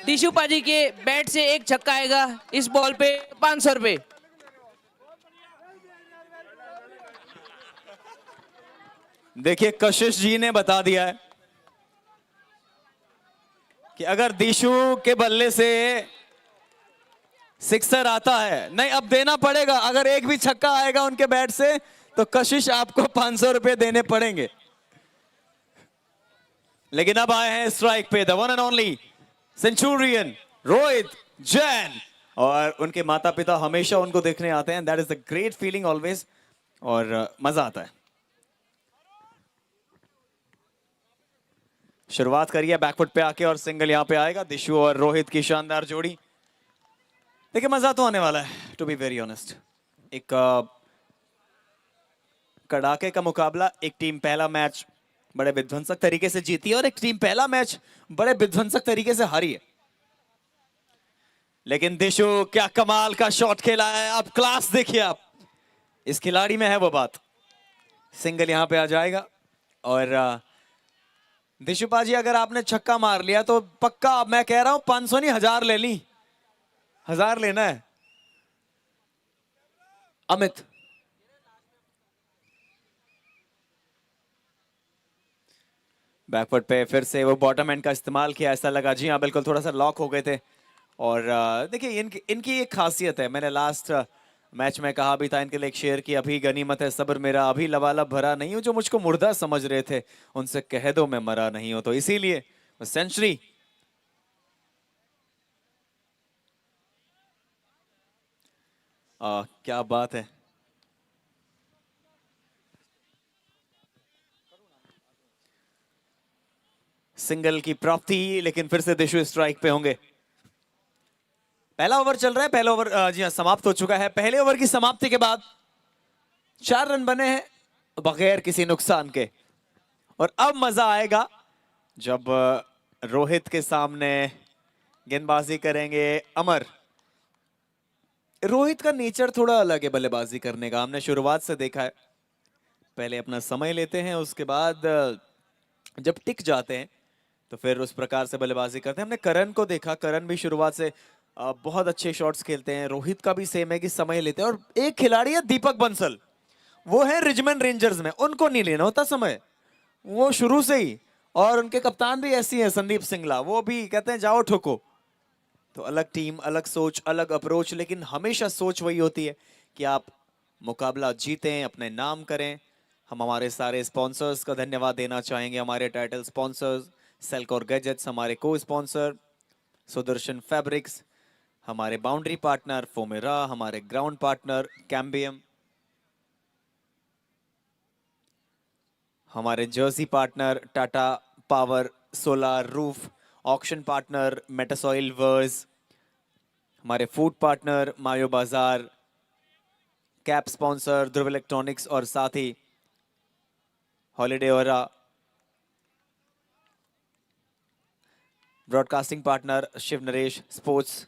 दिशु पाजी के बैट से एक छक्का आएगा। इस बॉल पे 500 रुपए। देखिए कशिश जी ने बता दिया है कि अगर दिशु के बल्ले से सिक्सर आता है, नहीं अब देना पड़ेगा, अगर एक भी छक्का आएगा उनके बैट से तो कशिश आपको 500 रुपए देने पड़ेंगे। लेकिन अब आए हैं स्ट्राइक पे the one and only Centurion Rohit Jain, और उनके माता पिता हमेशा उनको देखने आते हैं। That is the great feeling always, और मजा आता है। शुरुआत करिए बैकफुट पे आके और सिंगल यहां पे आएगा। दिशु और रोहित की शानदार जोड़ी। देखिए मजा तो आने वाला है, टू बी वेरी ऑनेस्ट। एक कड़ाके का मुकाबला। एक टीम पहला मैच बड़े विध्वंसक तरीके से जीती है और एक टीम पहला मैच बड़े विध्वंसक तरीके से हारी है। लेकिन दिशु क्या कमाल का शॉट खेला है। आप क्लास देखिए, आप इस खिलाड़ी में है वो बात। सिंगल यहां पे आ जाएगा और दिशु पाजी अगर आपने छक्का मार लिया तो पक्का, मैं कह रहा हूं 500 नहीं 1000 ले ली। 1000 लेना है। अमित बैकफुट पे फिर से वो बॉटम एंड का इस्तेमाल किया, ऐसा लगा जी हाँ बिल्कुल थोड़ा सा लॉक हो गए थे। और देखिए इनकी एक खासियत है, मैंने लास्ट मैच में कहा भी था इनके लिए एक शेर की, अभी गनीमत है सब्र मेरा, अभी लबालब भरा नहीं हूं, जो मुझको मुर्दा समझ रहे थे उनसे कह दो मैं मरा नहीं हूं। तो इसीलिए सेंचुरी क्या बात है। सिंगल की प्राप्ति, लेकिन फिर से दिशु स्ट्राइक पे होंगे। पहला ओवर चल रहा है, पहला ओवर जी हाँ समाप्त हो चुका है। पहले ओवर की समाप्ति के बाद 4 रन बने हैं बगैर किसी नुकसान के। और अब मजा आएगा जब रोहित के सामने गेंदबाजी करेंगे अमर। रोहित का नेचर थोड़ा अलग है बल्लेबाजी करने का, हमने शुरुआत से देखा है। पहले अपना समय लेते हैं, उसके बाद जब टिक जाते हैं तो फिर उस प्रकार से बल्लेबाजी करते हैं। हमने करण को देखा, करण भी शुरुआत से बहुत अच्छे शॉट्स खेलते हैं। रोहित का भी सेम है कि समय लेते हैं। और एक खिलाड़ी है दीपक बंसल, वो है रिचमंड रेंजर्स में, उनको नहीं लेना होता समय, वो शुरू से ही। और उनके कप्तान भी ऐसी हैं संदीप सिंगला, वो भी कहते हैं जाओ ठोको। तो अलग टीम, अलग सोच, अलग अप्रोच, लेकिन हमेशा सोच वही होती है कि आप मुकाबला जीतें, अपने नाम करें। हम हमारे सारे स्पॉन्सर्स का धन्यवाद देना चाहेंगे। हमारे टाइटल स्पॉन्सर्स सेल्कोर गैजेट्स, हमारे को स्पॉन्सर सुदर्शन फैब्रिक्स, हमारे बाउंड्री पार्टनर फोमेरा, हमारे ग्राउंड पार्टनर कैम्बियम, हमारे jersey partner Tata power solar roof, auction partner Metasoilverse, हमारे फूड पार्टनर मायो बाजार, कैप स्पॉन्सर ध्रुव इलेक्ट्रॉनिक्स और साथ ही holiday aura, broadcasting partner Shiv Naresh sports.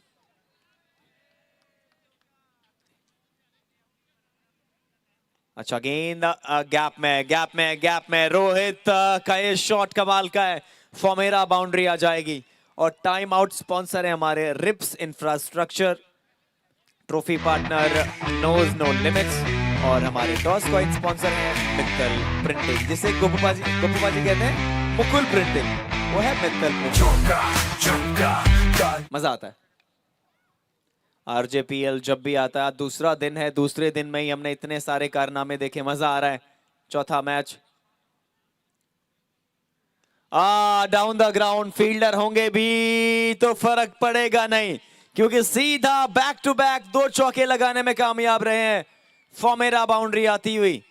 अच्छा गेंद गैप में रोहित का ये शॉट कमाल का है। फॉमेरा बाउंड्री आ जाएगी। और टाइम आउट स्पॉन्सर है हमारे Rips infrastructure, trophy partner knows no limits, और हमारे टॉस कॉइन स्पॉन्सर हैं मित्तल प्रिंटिंग, जिसे गोपूबाजी कहते हैं मुकुल प्रिंटिंग, वो है मित्तल प्रिंटिंग। मजा आता है आरजेपीएल जब भी आता है। दूसरा दिन है, दूसरे दिन में ही हमने इतने सारे कारनामे देखे, मजा आ रहा है। चौथा match down the ground fielder होंगे भी तो फर्क पड़ेगा नहीं, क्योंकि सीधा बैक टू बैक 2 चौके लगाने में कामयाब रहे हैं। फॉर्मेरा बाउंड्री आती हुई।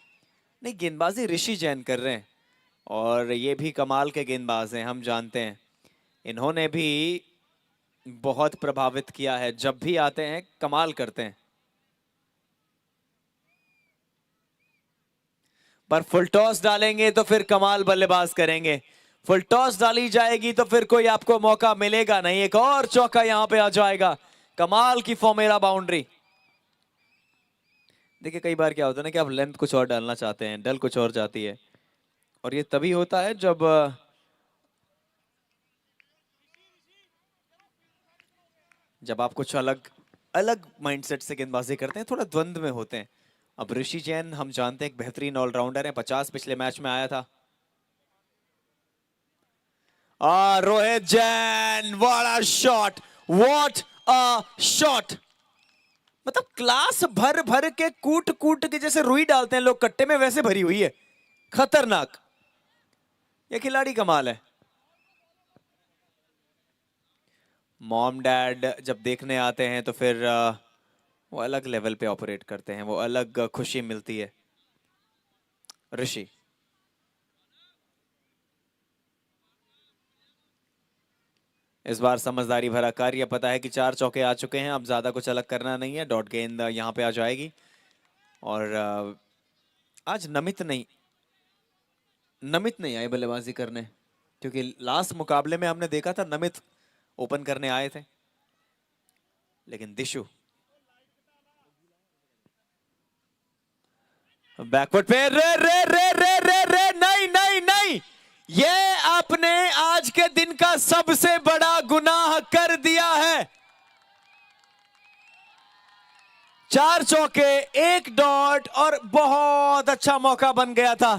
नहीं, गेंदबाजी ऋषि जैन कर रहे हैं और ये भी कमाल के गेंदबाज हैं, हम जानते हैं। इन्होंने भी बहुत प्रभावित किया है, जब भी आते हैं कमाल करते हैं। पर फुल टॉस डालेंगे तो फिर कमाल बल्लेबाज करेंगे। फुल टॉस डाली जाएगी तो फिर कोई आपको मौका मिलेगा नहीं। एक और चौका यहां पे आ जाएगा। कमाल की फॉर्मेरा बाउंड्री। देखिए कई बार क्या होता है ना कि आप लेंथ कुछ और डालना चाहते हैं, डल कुछ और जाती है, और ये तभी होता है जब जब आप कुछ अलग अलग माइंडसेट से गेंदबाजी करते हैं, थोड़ा द्वंद्व में होते हैं। अब ऋषि जैन हम जानते हैं एक बेहतरीन ऑलराउंडर है, 50 पिछले मैच में आया था। Rohit Jain, what a shot, what a shot. मतलब क्लास भर भर के कूट कूट के, जैसे रुई डालते हैं लोग कट्टे में, वैसे भरी हुई है। खतरनाक, ये खिलाड़ी कमाल है। मॉम डैड जब देखने आते हैं तो फिर वो अलग लेवल पे ऑपरेट करते हैं, वो अलग खुशी मिलती है। ऋषि, इस बार समझदारी भरा कार्य, पता है कि 4 चौके आ चुके हैं, अब ज्यादा कुछ अलग करना नहीं है। डॉट गेंद यहाँ पे आ जाएगी। और आज नमित नहीं आए बल्लेबाजी करने, क्योंकि लास्ट मुकाबले में हमने देखा था नमित ओपन करने आए थे। लेकिन दिशु बैकवर्ड पे, रे रे रे रे रे रे, नहीं नहीं नहीं, ये आपने आज के दिन का सबसे बड़ा गुनाह कर दिया है। 4 चौके, 1 डॉट, और बहुत अच्छा मौका बन गया था।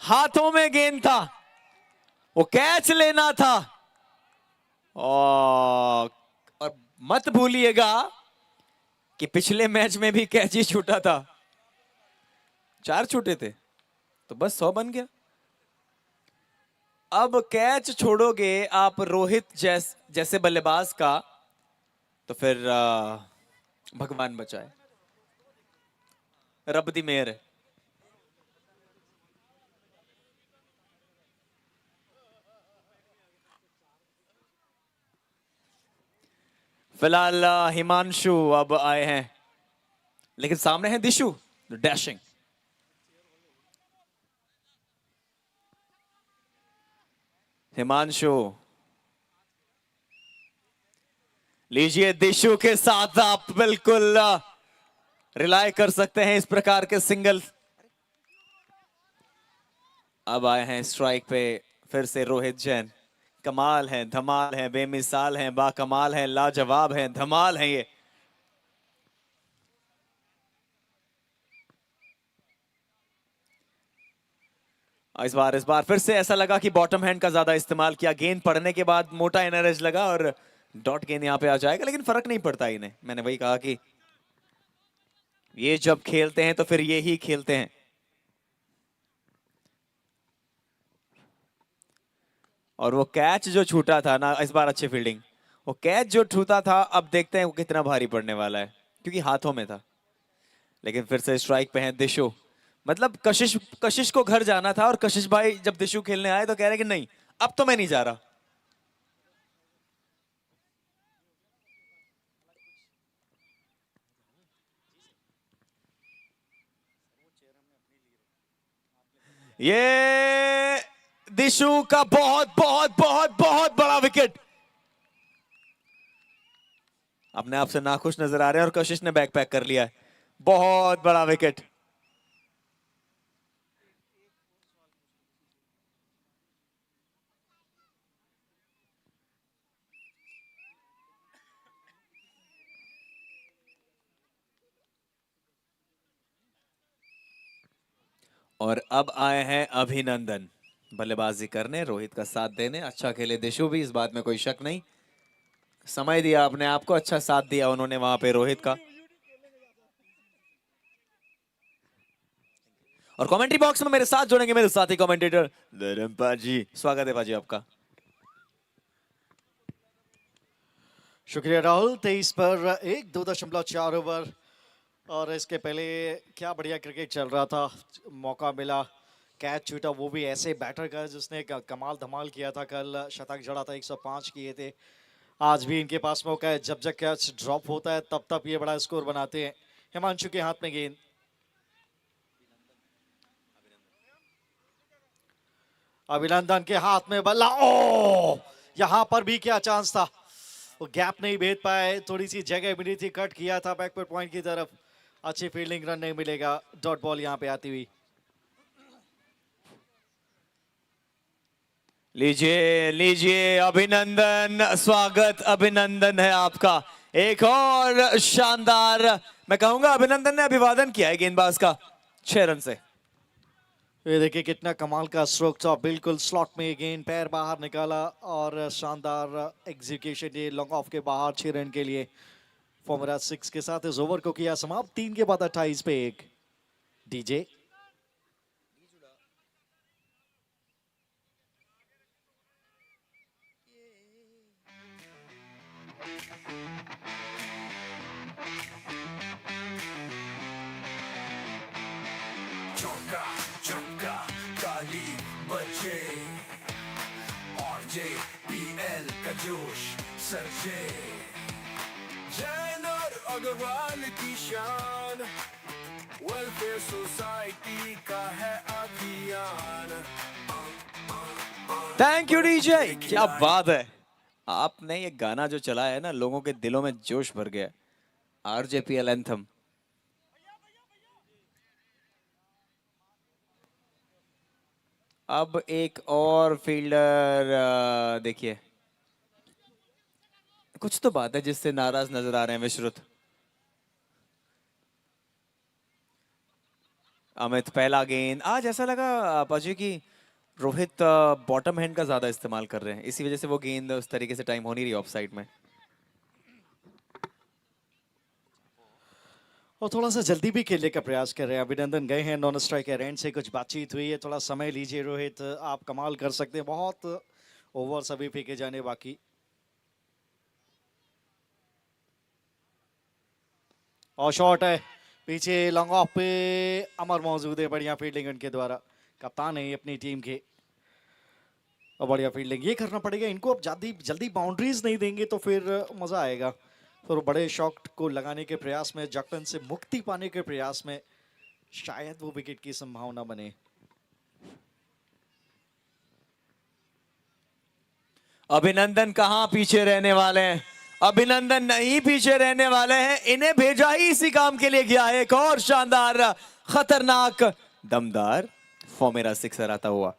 हाथों में गेंद था, वो कैच लेना था। और मत भूलिएगा कि पिछले मैच में भी कैच ही छूटा था। 4 छूटे थे तो बस 100 बन गया। अब कैच छोड़ोगे आप रोहित जैसे बल्लेबाज का, तो फिर भगवान बचाए, रब दी मेहर है। फिलहाल हिमांशु अब आए हैं, लेकिन सामने है दिशु डैशिंग। हिमांशु, लीजिए, दिशु के साथ आप बिल्कुल रिलाय कर सकते हैं इस प्रकार के सिंगल। अब आए हैं स्ट्राइक पे फिर से रोहित जैन। कमाल है, धमाल है, बेमिसाल है, बाकमाल है, लाजवाब है, धमाल है ये। इस बार फिर से ऐसा लगा कि बॉटम हैंड का ज्यादा इस्तेमाल किया। गेंद पड़ने के बाद मोटा इनर एज लगा और डॉट गेंद यहां पे आ जाएगा, लेकिन फर्क नहीं पड़ता इन्हें। मैंने वही कहा कि ये जब खेलते हैं तो फिर ये ही खेलते हैं। और वो कैच जो छूटा था ना, इस बार अच्छी फील्डिंग। वो कैच जो छूटा था, अब देखते हैं वो कितना भारी पड़ने वाला है, क्योंकि हाथों में था। लेकिन फिर से स्ट्राइक पे है दिशु। मतलब कशिश को घर जाना था, और कशिश भाई जब दिशु खेलने आए तो कह रहे कि नहीं, अब तो मैं नहीं जा रहा। ये दिशु का बहुत बहुत बहुत बहुत बड़ा विकेट। अपने आप से नाखुश नजर आ रहे हैं, और कशिश ने बैक पैक कर लिया है। बहुत बड़ा विकेट। और अब आए हैं अभिनंदन बल्लेबाजी करने, रोहित का साथ देने। अच्छा खेले दिशु भी, इस बात में कोई शक नहीं। समय दिया अपने आप को, अच्छा साथ दिया उन्होंने वहां पे रोहित का। और कमेंट्री बॉक्स में मेरे साथ जुड़ेंगे मेरे साथी कमेंटेटर धर्मपाल जी। स्वागत है पाजी आपका। शुक्रिया राहुल। 23 पर 1, 2.4 ओवर। और इसके पहले क्या बढ़िया क्रिकेट चल रहा था। मौका मिला, कैच छूटा, वो भी ऐसे बैटर का जिसने कमाल धमाल किया था। कल शतक जड़ा था, 105 किए थे। आज भी इनके पास मौका है, जब जब कैच ड्रॉप होता है तब तब ये बड़ा स्कोर बनाते हैं। हिमांशु के हाथ में गेंद, अभिनंदन के हाथ में बल्ला। ओ, यहां पर भी क्या चांस था, वो गैप नहीं भेद पाए। थोड़ी सी जगह मिली थी, कट किया था बैकवर्ड पॉइंट की तरफ। अच्छी फील्डिंग, रन नहीं मिलेगा। डॉट बॉल यहां पे आती हुई। लीजिए लीजिए, अभिनंदन, स्वागत अभिनंदन है आपका। एक और शानदार, मैं कहूंगा अभिनंदन ने अभिवादन किया है गेंदबाज का 6 रन से। ये देखिए कितना कमाल का स्ट्रोक था, बिल्कुल स्लॉट में गेंद पैर बाहर निकाला और शानदार एग्जीक्यूशन, ये लॉन्ग ऑफ के बाहर 6 रन के लिए फॉर्मूला 6 के साथ इस ओवर को किया समाप्त। 3 के बाद 28 पे 1। डीजे चौका चौका ताली बजे आरजे पीएल का जोश सरजे जैन और अग्रवाल की शान वेलफेयर सोसाइटी का है अभियान। थैंक यू डीजे, क्या बात है। आपने ये गाना जो चला है ना, लोगों के दिलों में जोश भर गया। आरजेपीएल एंथम। अब एक और फील्डर देखिए, कुछ तो बात है जिससे नाराज नजर आ रहे हैं विश्रुत। अमित पहला गेंद, आज ऐसा लगा पाजी की रोहित बॉटम हैंड का ज्यादा इस्तेमाल कर रहे हैं, इसी वजह से वो गेंद उस तरीके से टाइम हो नहीं रही ऑफ साइड में। और थोड़ा सा जल्दी भी खेलने का प्रयास कर रहे हैं। अभिनंदन गए हैं नॉन स्ट्राइक एंड से, कुछ बातचीत हुई है, थोड़ा समय लीजिए रोहित, आप कमाल कर सकते हैं। बहुत ओवर सभी फेंके जाने बाकी। और शॉट है पीछे, लॉन्ग ऑफ पे अमर मौजूद है। बढ़िया फील्डिंग उनके द्वारा, कप्तान है अपनी टीम के, और बढ़िया फील्डिंग ये करना पड़ेगा इनको। अब जल्दी बाउंड्रीज नहीं देंगे तो फिर मजा आएगा। फिर बड़े शॉट को लगाने के प्रयास में, जकटन से मुक्ति पाने के प्रयास में शायद वो विकेट की संभावना बने। अभिनंदन कहां पीछे रहने वाले हैं, अभिनंदन नहीं पीछे रहने वाले हैं, इन्हें भेजा ही इसी काम के लिए गया है। एक और शानदार खतरनाक दमदार फॉर्मेरा सिक्सर आता हुआ।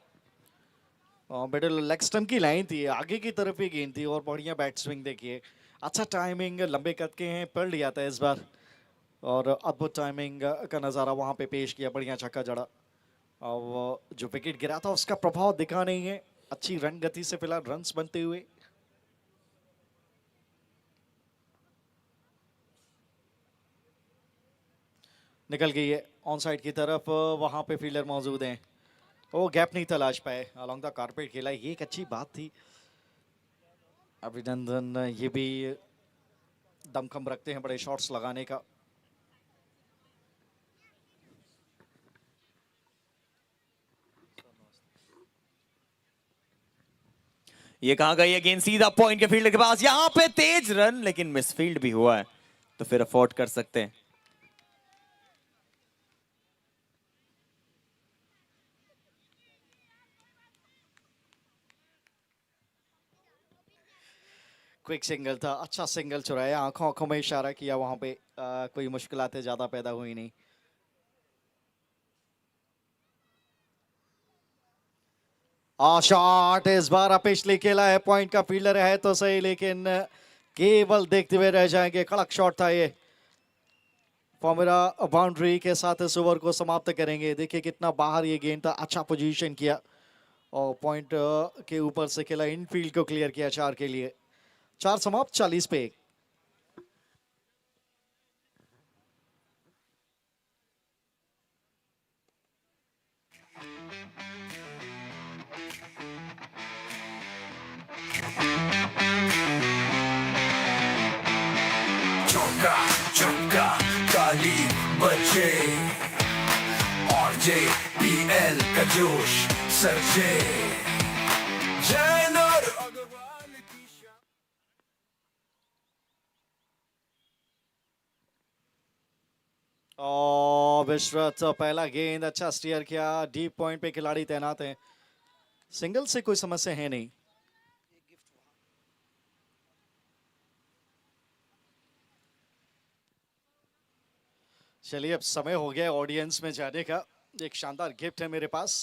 मिडिल लेग स्टंप की लाइन थी, आगे की तरफ ही गेंद थी और बढ़िया बैट स्विंग देखिए, अच्छा टाइमिंग, लंबे कद के हैं, पढ़ लिया था इस बार और अद्भुत टाइमिंग का नज़ारा वहां पे पेश किया। बढ़िया छक्का जड़ा और जो विकेट गिरा था उसका प्रभाव दिखा नहीं है। अच्छी रन गति से फिलहाल रन्स बनते हुए। निकल गई है ऑन साइड की तरफ, वहां पे फील्डर मौजूद हैं, वो गैप नहीं तलाश पाए, अलोंग द कारपेट खेला, ये एक अच्छी बात थी। अभिनंदन ये भी दमखम रखते हैं बड़े शॉट्स लगाने का। ये कहां गई है गेंद, सीधा पॉइंट के फील्डर के पास, यहां पे तेज रन, लेकिन मिसफील्ड भी हुआ है तो फिर अफोर्ड कर सकते हैं। क्विक सिंगल था, अच्छा सिंगल चुराया, आंखों आंखों में इशारा किया वहां पे, कोई मुश्किलातें ज्यादा पैदा हुई नहीं। शॉट इस बार पिछली खेला है, पॉइंट का फील्डर है तो सही, लेकिन केवल देखते हुए रह जाएंगे। कड़क शॉट था ये, फॉर्मूला बाउंड्री के साथ इस ओवर को समाप्त करेंगे। देखिए कितना बाहर ये गेंद था, अच्छा पोजीशन किया और पॉइंट के ऊपर से खेला, इनफील्ड को क्लियर किया 4 के लिए। 4 समाप्त, 40 पे 1। चौका चौका ताली बजे आरजे पीएल का जोश सरजे जैन और अग्रवाल की शान। और विश्वत पहला गेंद अच्छा स्टीयर किया, डीप पॉइंट पे खिलाड़ी तैनात हैं, सिंगल से कोई समस्या है नहीं। चलिए अब समय हो गया ऑडियंस में जाने का, एक शानदार गिफ्ट है मेरे पास।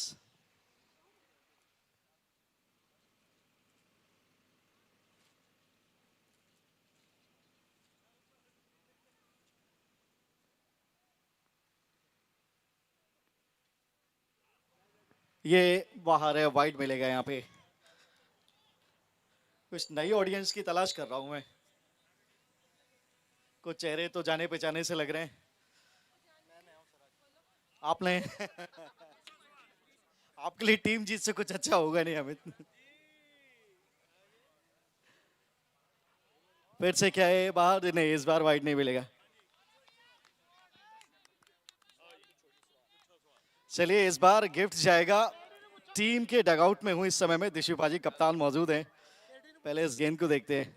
ये बाहर है, वाइड मिलेगा यहाँ पे। कुछ नई ऑडियंस की तलाश कर रहा हूं मैं, कुछ चेहरे तो जाने पहचाने से लग रहे हैं। आपने आपके लिए टीम जीत से कुछ अच्छा होगा नहीं हमें। फिर से क्या है, बाहर नहीं, इस बार वाइड नहीं मिलेगा। चलिए इस बार गिफ्ट जाएगा टीम के डगआउट में हूं इस समय में। दिशु पाजी कप्तान मौजूद हैं, पहले इस गेंद को देखते हैं।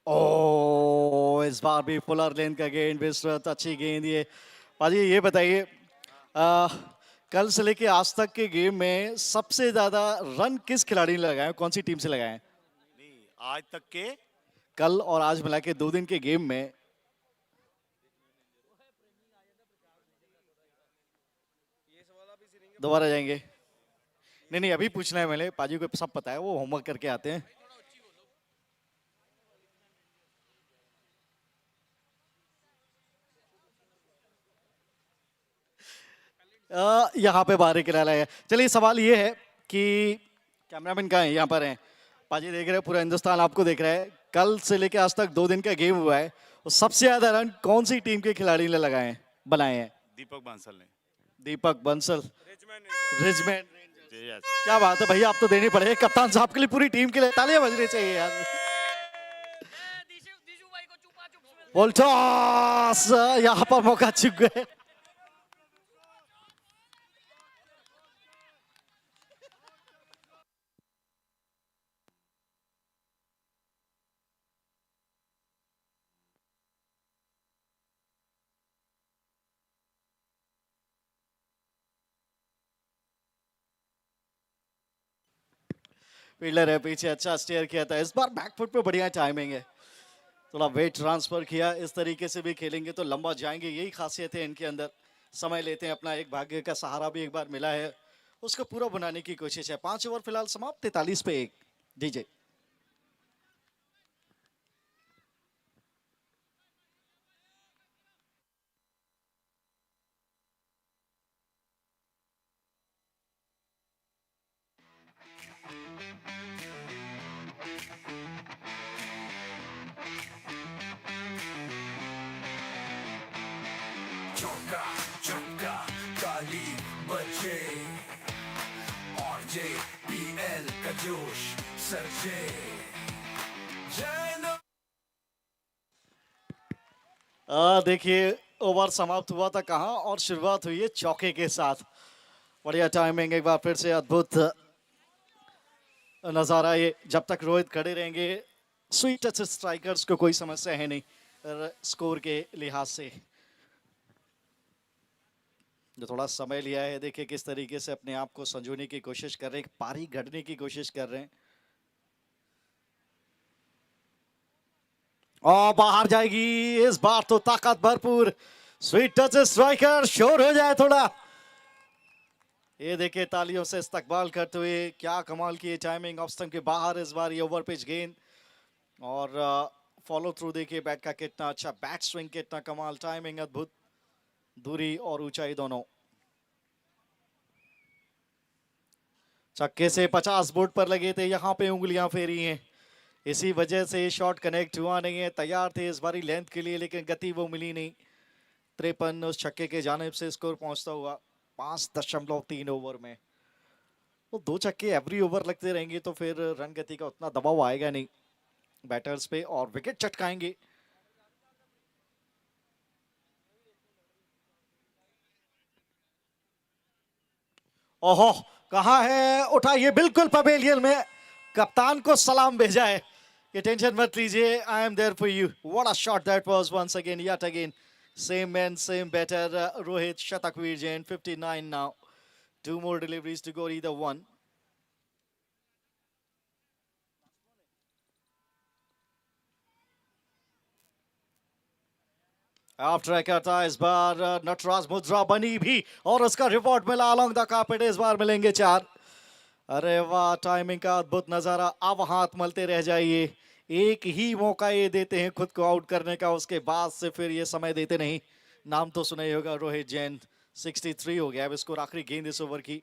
ओ इस बार भी फुलर लेन का गेंद, विस्तृत अच्छी गेंद। ये पाजी ये बताइए, कल से लेके आज तक के गेम में सबसे ज्यादा रन किस खिलाड़ी ने लगाए, कौन सी टीम से लगाए हैं? नहीं, आज तक के कल और आज मिला के 2 दिन के गेम में। दोबारा जाएंगे? नहीं नहीं, अभी पूछना है मैंने, पाजी को सब पता है, वो होमवर्क करके आते हैं। यहाँ पे बाहर किनारा है। चलिए सवाल ये है कि कैमरामैन कहाँ है? यहाँ पर हैं। पाजी देख रहे हैं, पूरा हिंदुस्तान आपको देख रहा है। कल से लेके आज तक 2 दिन का गेम हुआ है, और सबसे ज्यादा रन कौन सी टीम के खिलाड़ी ने लगाए हैं, बनाए हैं? दीपक बांसल ने। दीपक बंसल, रिजमैन। यस। क्या बात है भैया, आप तो देनी पड़ेगी कप्तान साहब के लिए, पूरी टीम के लिए तालियां बजनी चाहिए यार। वोल्टास यहाँ पर मौका चूक गए। फील्डर है पीछे, अच्छा स्टेयर किया था। इस बार बैकफुट पे बढ़िया टाइमिंग है, थोड़ा वेट ट्रांसफर किया। इस तरीके से भी खेलेंगे तो लंबा जाएंगे, यही खासियत है इनके अंदर। समय लेते हैं अपना, एक भाग्य का सहारा भी एक बार मिला है, उसको पूरा बनाने की कोशिश है। 5 ओवर फिलहाल समाप्त, 43 पे 1। डीजे चौका चौका ताली बजे आरजे पीएल का जोश सरजे जैन देखिए ओवर समाप्त हुआ था कहाँ, और शुरुआत हुई है चौके के साथ। बढ़िया टाइमिंग, एक बार फिर से अद्भुत नजारा ये। जब तक रोहित खड़े रहेंगे, स्वीट टच स्ट्राइकर्स को कोई समस्या है नहीं स्कोर के लिहाज से। जो थोड़ा समय लिया है, देखिए किस तरीके से अपने आप को संजोने की कोशिश कर रहे हैं, पारी घड़ने की कोशिश कर रहे हैं। और बाहर जाएगी इस बार तो, ताकत भरपूर स्वीट टच स्ट्राइकर, शोर हो जाए थोड़ा। ये देखिए तालियों से इस्तकबाल करते हुए, क्या कमाल की टाइमिंग। ऑफ स्टंप के बाहर इस बार ये ओवर पिच गेंद, और फॉलो थ्रू देखिए बैट का कितना अच्छा, बैट स्विंग कितना कमाल, टाइमिंग अद्भुत, दूरी और ऊंचाई दोनों। छक्के से 50 बोर्ड पर लगे थे, यहाँ पे उंगलियां फेरी हैं, इसी वजह से शॉट कनेक्ट हुआ नहीं है। तैयार थे इस बारी लेंथ के लिए, लेकिन गति वो मिली नहीं। 53 उस छक्के के जानिब से स्कोर पहुंचता हुआ 5.3 ओवर में। तो 2 छक्के एवरी ओवर लगते रहेंगे तो फिर रन गति का उतना दबाव आएगा नहीं बैटर्स पे, और विकेट चटकाएंगे। ओहो, कहाँ है, उठाइए, बिल्कुल पवेलियन में कप्तान को सलाम भेजा है कि टेंशन मत लीजिए, I am there for you. What a shot that was, once again, yet again same man same batter, Rohit Shatakveer Jain, 59 now, 2 more deliveries to go, either one. आप ट्राई करता है इस बार, नटराज मुद्रा बनी भी, और उसका रिवॉर्ड मिला अलोंग द कार्पेट। इस बार मिलेंगे 4। अरे वाह, टाइमिंग का अद्भुत नजारा। अब हाथ मलते रह जाइए, एक ही मौका ये देते हैं खुद को आउट करने का, उसके बाद से फिर ये समय देते नहीं। नाम तो सुना ही होगा, रोहित जैन। 63 हो गया अब स्कोर, आखिरी गेंद इस ओवर की।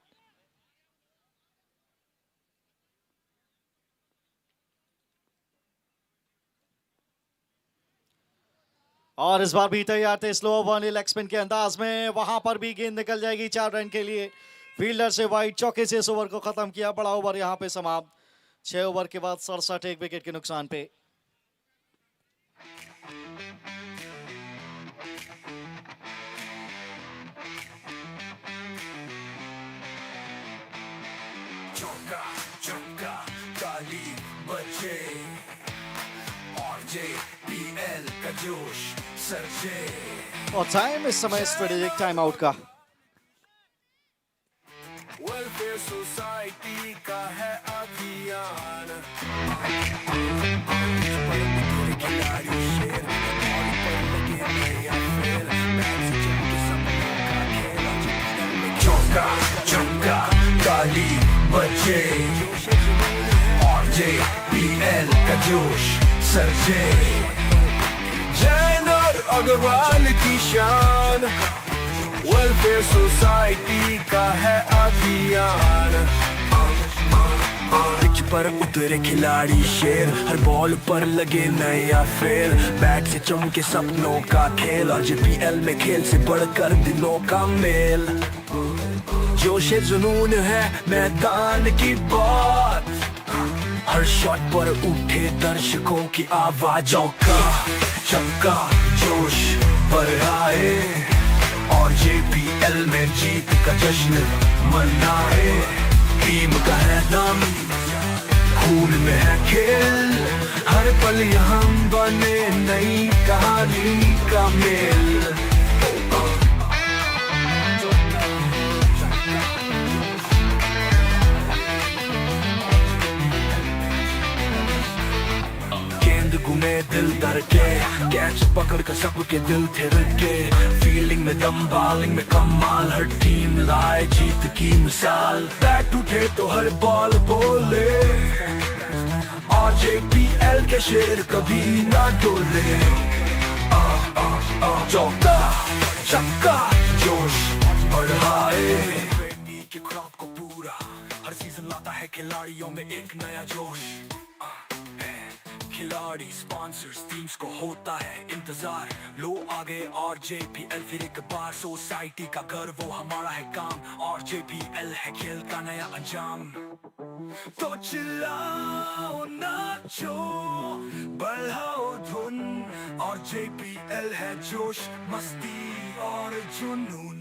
और इस बार भी तैयार थे, स्लो वाली लेग स्पिन के अंदाज में, वहां पर भी गेंद निकल जाएगी 4 रन के लिए। फील्डर से वाइड चौके से इस ओवर को खत्म किया। बड़ा ओवर यहां पे समाप्त, 6 ओवर के बाद 67 एक विकेट के नुकसान पे। चौका चौका ताली बजे RJPL का जोश सरजे। और टाइम इस समय स्ट्रेटेजिक टाइम आउट का। वेलफेयर सोसाइटी का है अभियान। खिलाड़ी शेर बॉल पर लगे नया फेर, बैट से चमके सपनों का खेल। चौका चौका ताली बजे RJPL का जोश सरजे। जैन और अग्रवाल की शान, वेलफेयर सोसाइटी का है अभियान। पिच पर उतरे खिलाड़ी शेर, हर बॉल पर लगे नया फेर, बैट से चमके सपनों का खेल। RJPL में खेल से बढ़कर दिलों का मेल। जोश जुनून है मैदान की बात, हर शॉट पर उठे दर्शकों की आवाजों का चमका जोश बढ़ाए। RJPL में जीत का जश्न मनाए। टीम का है दम, खून में है खेल, हर पल यहाँ बने नई कहानी का मेल। गेंद घूमे दिल धड़के, कैच पकड़ कर सबके दिल थिरके। फील्डिंग में दम, बॉलिंग में कमाल, हर टीम लाए जीत की मिसाल। बैट उठे तो हर बॉल बोले, RJPL के शेर कभी ना डोले। चौका छक्का जोश बढ़ाए। के क्रॉप को पूरा, हर सीजन लाता है खिलाड़ियों में एक नया जोश। खिलाड़ी स्पॉन्सर्स टीम्स को होता है इंतजार, लो आगे RJPL फिर एक बार। सोसाइटी का घर वो हमारा है काम, RJPL है खेल का नया अंजाम। तो चिल्लाओ नाचो बढ़ाओ धुन, RJPL है जोश मस्ती और जुनून।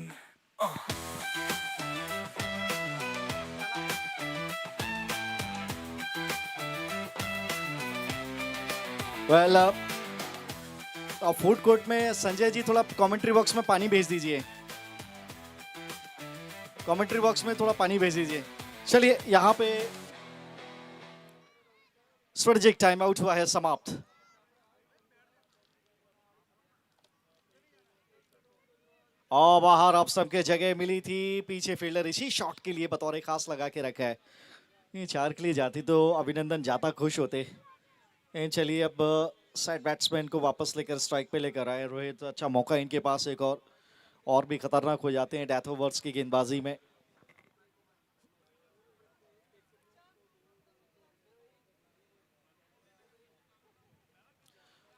वेल अब फूड कोर्ट में संजय जी थोड़ा कमेंट्री बॉक्स में पानी भेज दीजिए, कमेंट्री बॉक्स में थोड़ा पानी भेज दीजिए। चलिए यहाँ पे स्ट्रेटेजिक टाइम आउट हुआ है समाप्त। और बाहर ऑफ स्टंप के जगह मिली थी, पीछे फील्डर इसी शॉट के लिए बतौर खास लगा के रखा है। ये 4 के लिए जाती तो अभिनंदन ज्यादा खुश होते। चलिए अब साइड बैट्समैन को वापस लेकर स्ट्राइक पे लेकर आए रोहित। अच्छा मौका इनके पास एक और भी खतरनाक हो जाते हैं डेथ ओवर्स की गेंदबाजी में।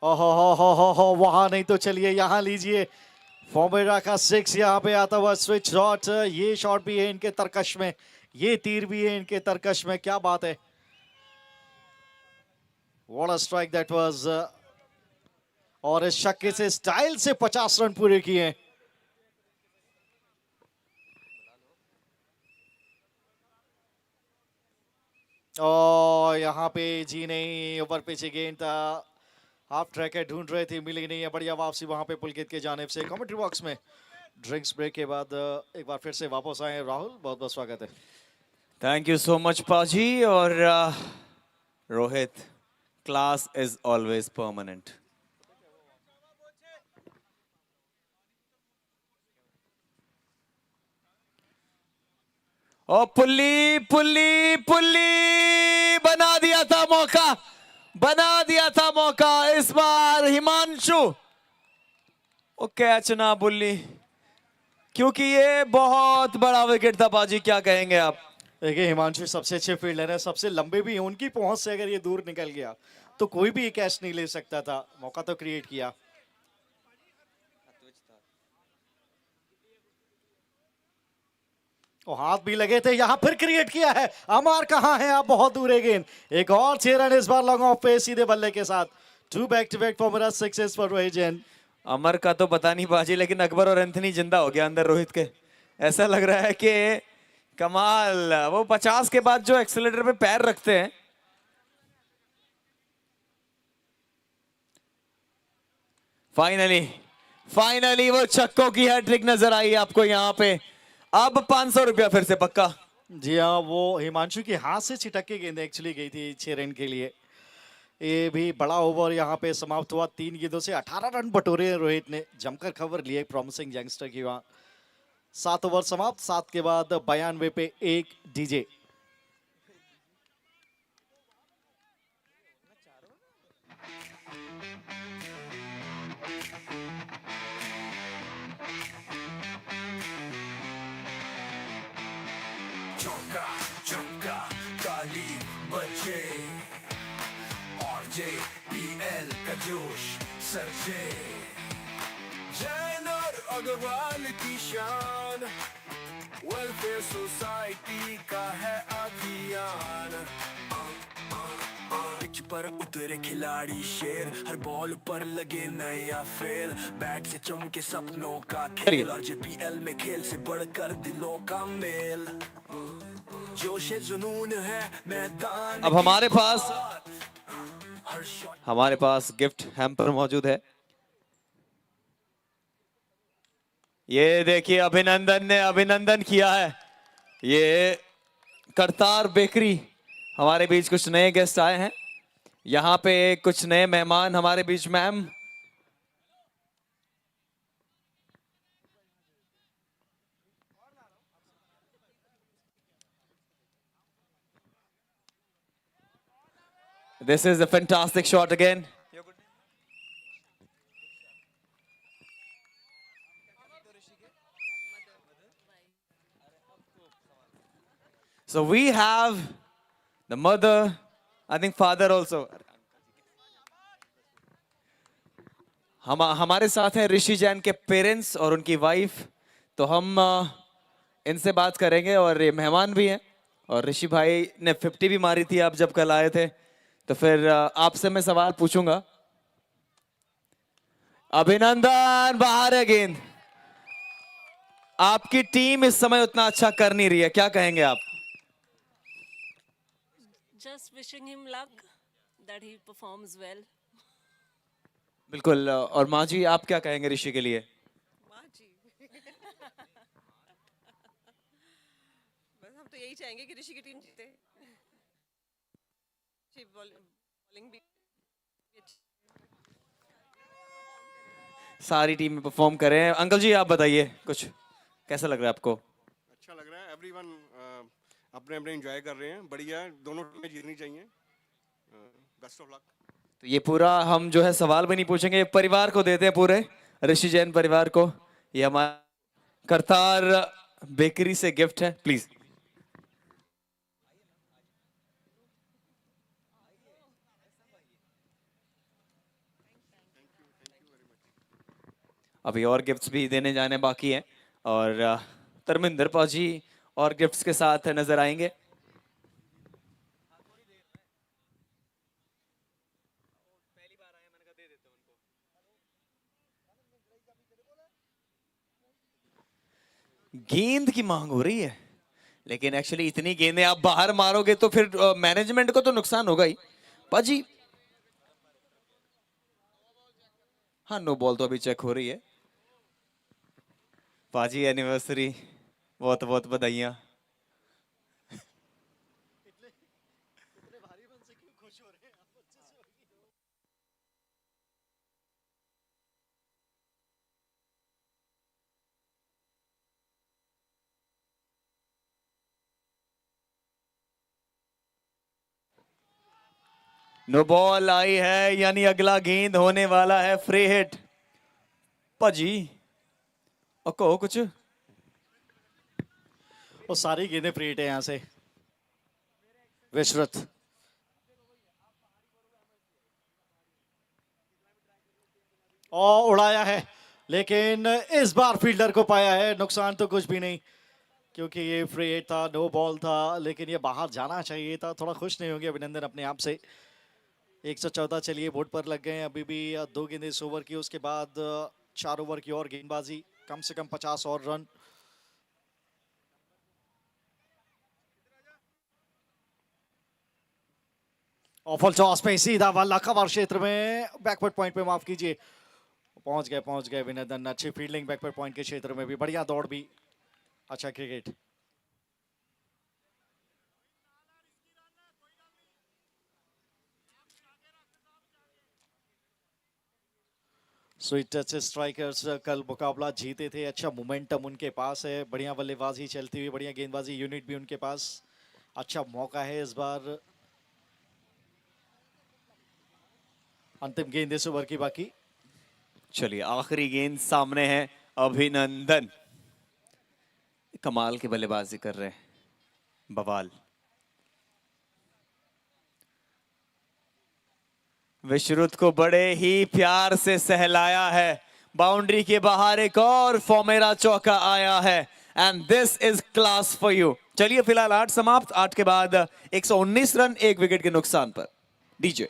ओहो वहां नहीं तो चलिए यहाँ लीजिए फॉर्मेरा का 6 यहाँ पे आता हुआ स्विच शॉट। ये शॉट भी है इनके तरकश में, ये तीर भी है इनके तरकश में, क्या बात है। What a strike that was, और इस छक्के से स्टाइल से 50 रन पूरे किए। और यहाँ पे जी नहीं, ओवर पिच गेंद था, हाफ ट्रैकर ढूंढ रहे थे, मिली नहीं है। बढ़िया वापसी वहां पे पुलकित के जानिब से। कमेंट्री बॉक्स में ड्रिंक्स ब्रेक के बाद एक बार फिर से वापस आए राहुल, बहुत बहुत स्वागत है। थैंक यू सो मच पाजी। और Rohit, class is always permanent. और पुल्ली पुल्ली पुल्ली बना दिया था मौका, बना दिया था मौका। इस बार हिमांशु ओ कैच ना बुल्ली, क्योंकि ये बहुत बड़ा विकेट था बाजी, क्या कहेंगे आप? देखिए हिमांशु सबसे अच्छे फील्डर है, सबसे लंबे भी हैं, उनकी पहुंच से अगर ये दूर निकल गया तो कोई भी कैच नहीं ले सकता था। मौका तो क्रिएट किया। और हाथ भी लगे थे, यहां फिर क्रिएट किया है। अमर कहां है आप, बहुत दूर है गेंद। एक और 6 रन इस बार लॉन्ग ऑफ पे सीधे बल्ले के साथ। 2 back to back four sixes for Rohit Jain. Amar का तो पता नहीं बाजी, लेकिन अकबर और एंथनी जिंदा हो गया अंदर रोहित के। ऐसा लग रहा है कि कमाल, वो 50 के बाद जो एक्सेलेटर पे पैर रखते हैं। फाइनली वो छक्कों की हैट्रिक नजर आई आपको यहाँ पे। अब 500 रुपया फिर से पक्का। जी हाँ, वो हिमांशु के हाथ से छिटक के गेंद एक्चुअली गई थी 6 रन के लिए। ये भी बड़ा ओवर यहाँ पे समाप्त हुआ। 3 गेंदों से 18 रन बटोरे रोहित ने, जमकर खबर लिए प्रॉमिसिंग यंगस्टर की। वहां 7 ओवर समाप्त, 7 के बाद 92 पे 1 डीजे। चौका चौका ताली बजे और JPL का जोश सरजे, जैन और अग्रवाल की शान, वेलफेयर सोसाइटी का है अभियान। पिच पर उतरे खिलाड़ी शेर, हर बॉल पर लगे नया फेर, बैट से चमके सपनों का खेल, और JPL में खेल से बढ़कर दिलों का मेल। जोश है, जुनून है मैदान। अब हमारे पास गिफ्ट हैम्पर मौजूद है। ये देखिए, अभिनंदन ने अभिनंदन किया है। ये करतार बेकरी, हमारे बीच कुछ नए गेस्ट आए हैं। यहाँ पे कुछ नए मेहमान हमारे बीच। Ma'am, this is a fantastic shot again. So we have the mother, I think father also. हमारे साथ हैं ऋषि जैन के पेरेंट्स और उनकी वाइफ। तो हम इनसे बात करेंगे, और ये मेहमान भी हैं। और ऋषि भाई ने 50 भी मारी थी आप जब कल आए थे। तो फिर आपसे मैं सवाल पूछूंगा। अभिनंदन, बाहर है गेंद। आपकी टीम इस समय उतना अच्छा कर नहीं रही है, क्या कहेंगे आप? Just wishing him luck that he performs well. बिल्कुल। और माँ जी, आप क्या कहेंगे ऋषि के लिए? माँ जी बस हम तो यही चाहेंगे कि ऋषि की टीम जीते। बॉलिंग भी सारी टीम में परफॉर्म करें। अंकल जी, आप बताइए कुछ, कैसा लग रहा है आपको? अच्छा लग रहा है। एवरीवन अपने अपने एंजॉय कर रहे हैं, बढ़िया है। दोनों टीमें जीतनी चाहिए। Best of luck. तो ये पूरा हम जो है सवाल भी नहीं पूछेंगे, परिवार को देते हैं, पूरे ऋषि जैन परिवार को। ये हमारा करतार बेकरी से गिफ्ट है, प्लीज। अभी और गिफ्ट्स भी देने जाने बाकी हैं, और धर्मेंद्र पाजी और गिफ्ट्स के साथ नजर आएंगे। गेंद की मांग हो रही है, लेकिन एक्चुअली इतनी गेंदें आप बाहर मारोगे तो फिर मैनेजमेंट को तो नुकसान होगा ही। पाजी, हाँ, नो बॉल तो अभी चेक हो रही है। पाजी, एनिवर्सरी, बहुत बहुत बधाइयां। नो बॉल आई है, यानी अगला गेंद होने वाला है फ्री हिट। पाजी और कहो कुछ। वो सारी गेंदें प्रीट है यहाँ से। विश्रुत और उड़ाया है, लेकिन इस बार फील्डर को पाया है। नुकसान तो कुछ भी नहीं, क्योंकि ये फ्री हिट था, नो बॉल था, लेकिन ये बाहर जाना चाहिए था। थोड़ा खुश नहीं होंगे अभिनंदन अपने आप से। 114 चलिए बोर्ड पर लग गए हैं। अभी भी 2 गेंदें इस ओवर की, उसके बाद 4 ओवर की और गेंदबाजी, कम से कम 50 और रन। ऑफल टॉस पे सीधा वाला कवर क्षेत्र में, बैकवर्ड पॉइंट पे, माफ कीजिए, पहुंच गए अभिनंदन। अच्छी फील्डिंग बैकवर्ड पॉइंट के क्षेत्र में भी, बढ़िया दौड़ भी, अच्छा क्रिकेट। स्वीट टच स्ट्राइकर्स कल मुकाबला जीते थे। अच्छा मोमेंटम उनके पास है, बढ़िया बल्लेबाजी चलती हुई, बढ़िया गेंदबाजी यूनिट भी उनके पास। अच्छा मौका है इस बार। अंतिम गेंद इस ओवर की बाकी। चलिए आखिरी गेंद सामने है। अभिनंदन कमाल की बल्लेबाजी कर रहे हैं, बवाल। विश्रुत को बड़े ही प्यार से सहलाया है। बाउंड्री के बाहर एक और फॉर्मेरा चौका आया है, and this is class for you. चलिए फिलहाल 8 समाप्त, 8 के बाद 119 रन 1 विकेट के नुकसान पर। डीजे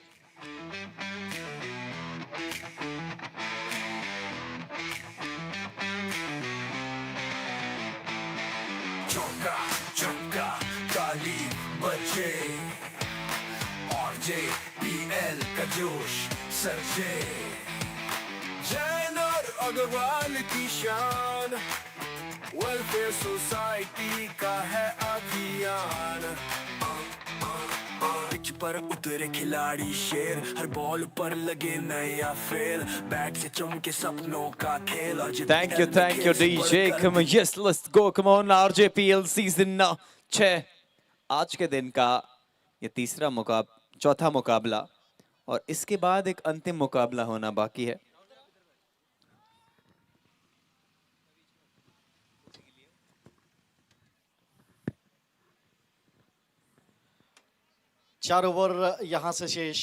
चौका चौका ताली बजे और JPL का जोश सरजे। जैन और अग्रवाल की शान, वेलफेयर सोसाइटी का है अभियान। पिच पर उतरे खिलाड़ी शेर, हर बॉल पर लगे नया फेर, बैट से चमके सपनों का खेल। Thank you, DJ. Come on, yes, let's go. Come on, RJPL season 6। आज के दिन का ये चौथा मुकाबला, और इसके बाद एक अंतिम मुकाबला होना बाकी है। चार ओवर यहां से शेष।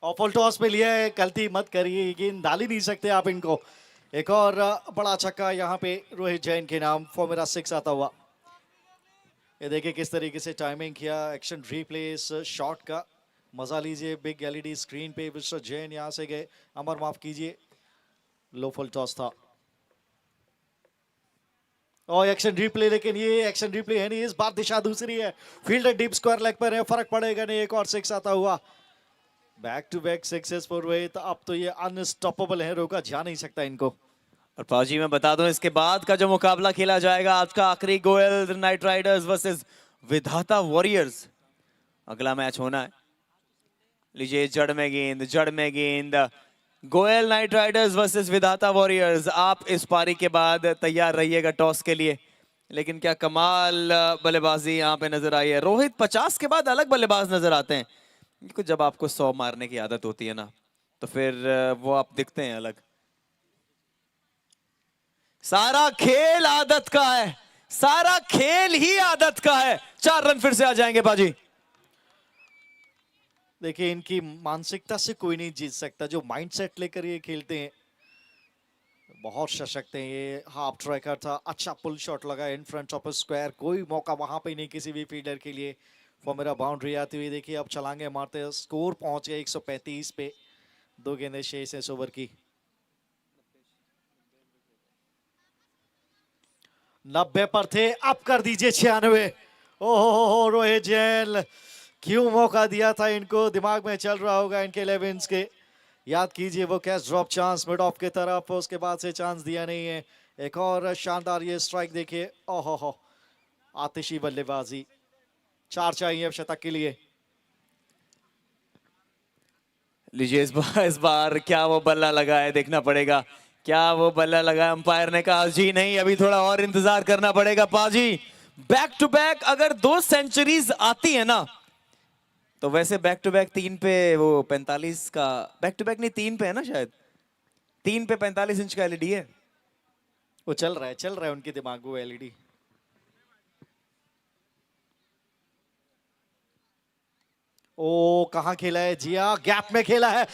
ऑफल टॉस पे लिया है, गलती मत करिए, गेंद डाल ही नहीं सकते आप इनको। एक और बड़ा छक्का यहाँ पे रोहित जैन के नाम, फॉर्मेरा 6 आता हुआ। ये देखिए किस तरीके से टाइमिंग किया, एक्शन रिप्ले इस शॉट का मजा लीजिए। बिग LED स्क्रीन पे मिस्टर जैन यहाँ से गए। अमर माफ कीजिए, लो फुल टॉस था। और एक्शन रिप्ले, लेकिन ये एक्शन रिप्ले है नहीं, इस बार दिशा दूसरी है। फील्डर डीप स्क्वायर लेग पर है, फर्क पड़ेगा नहीं। एक और 6 आता हुआ, back to back 6 for Rohit. अब तो ये अनस्टॉपेबल है, रोका जा नहीं सकता इनको। और पाजी मैं बता दूं, इसके बाद का जो मुकाबला खेला जाएगा आज का आखिरी, गोयल नाइट राइडर्स वर्सेस विधाता वॉरियर्स, अगला मैच होना है। लीजिए जड़ में गेंद, गोयल नाइट राइडर्स वर्सेस विधाता वॉरियर्स। आप इस पारी के बाद तैयार रहिएगा टॉस के लिए। लेकिन क्या कमाल बल्लेबाजी यहाँ पे नजर आई है। रोहित 50 के बाद अलग बल्लेबाज नजर आते हैं, क्योंकि जब आपको 100 मारने की आदत होती है ना, तो फिर वो आप दिखते हैं अलग। सारा खेल आदत का है, सारा खेल ही आदत का है। 4 रन फिर से आ जाएंगे बाजी। देखिए इनकी मानसिकता से कोई नहीं जीत सकता। जो माइंडसेट लेकर ये खेलते हैं, बहुत सशक्त हैं ये। हाफ ट्रैकर था, अच्छा पुल शॉट लगा इन फ्रंट ऑफ स्क्वायर, कोई मौका वहां पे नहीं किसी भी फील्डर के लिए। फॉर्मेरा बाउंड्री आती हुई देखिए, अब छलांगे मारते हैं। स्कोर पहुंच गया 135 पे, 2 गेंदें शेष इस ओवर की। 90 पर थे, अब कर दीजिए 96। ओहो रोहित जैन, क्यों मौका दिया था इनको, दिमाग में चल रहा होगा इनके 11s के। याद कीजिए वो catch drop chance mid of की तरफ, उसके बाद से चांस दिया नहीं है। एक और शानदार ये स्ट्राइक देखिए, ओहो आतिशी बल्लेबाजी। 4 चाहिए अब शतक के लिए। लीजिए इस बार क्या वो बल्ला लगा है, देखना पड़ेगा। क्या वो बल्ला लगा, अंपायर ने कहा जी नहीं, अभी थोड़ा और इंतजार करना पड़ेगा। पाजी बैक टू बैक अगर 2 सेंचुरीज आती है ना, तो वैसे बैक टू बैक 3 पे वो 45 का, बैक टू बैक नहीं 3 पे है ना शायद, 3 पे 45 इंच का एलईडी है। वो चल रहा है उनके दिमाग में एलईडी। ओ कहां खेला है जिया, गैप में खेला है,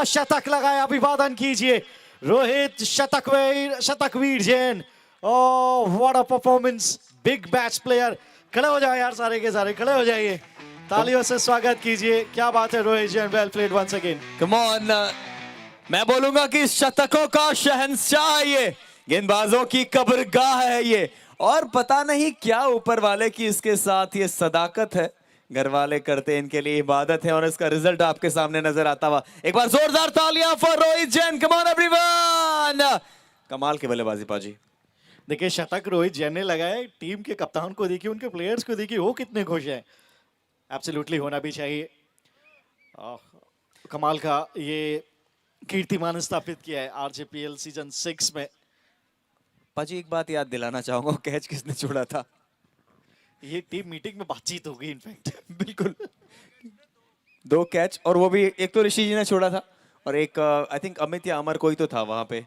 शतक लगाया, अभिवादन कीजिए रोहित शतकवीर Jain. Oh what a performance, big match player. खड़े हो जाओ यार, सारे के सारे खड़े हो जाइए, तालियों से स्वागत कीजिए। क्या बात है Rohit Jain, well played once again. Come on, मैं बोलूंगा कि शतकों का शहंशाह ये, गेंदबाजों की कब्रगाह है ये, और पता नहीं क्या ऊपर वाले की इसके साथ ये सदाकत है, घर वाले करते इनके लिए इबादत है, और इसका रिजल्ट आपके सामने नजर आता हुआ। एक बार जोरदार तालियां for Rohit Jain, come on everyone. कमाल की बल्लेबाजी पाजी। देखिए शतक रोहित जैन ने लगाए, टीम के कप्तान को देखिए, उनके प्लेयर्स को देखिए, वो कितने खुश हैं। एब्सोल्युटली होना भी चाहिए। कमाल का ये कीर्तिमान स्थापित किया है आरजेपीएल सीजन 6 में। पाजी एक बात याद दिलाना चाहूंगा, कैच किसने छोड़ा था? ये टीम मीटिंग में बातचीत होगी इनफैक्ट। बिल्कुल, 2 कैच, और वो भी एक तो ऋषि जी ने छोड़ा था, और एक आई थिंक अमित या अमर कोई तो था वहां पे।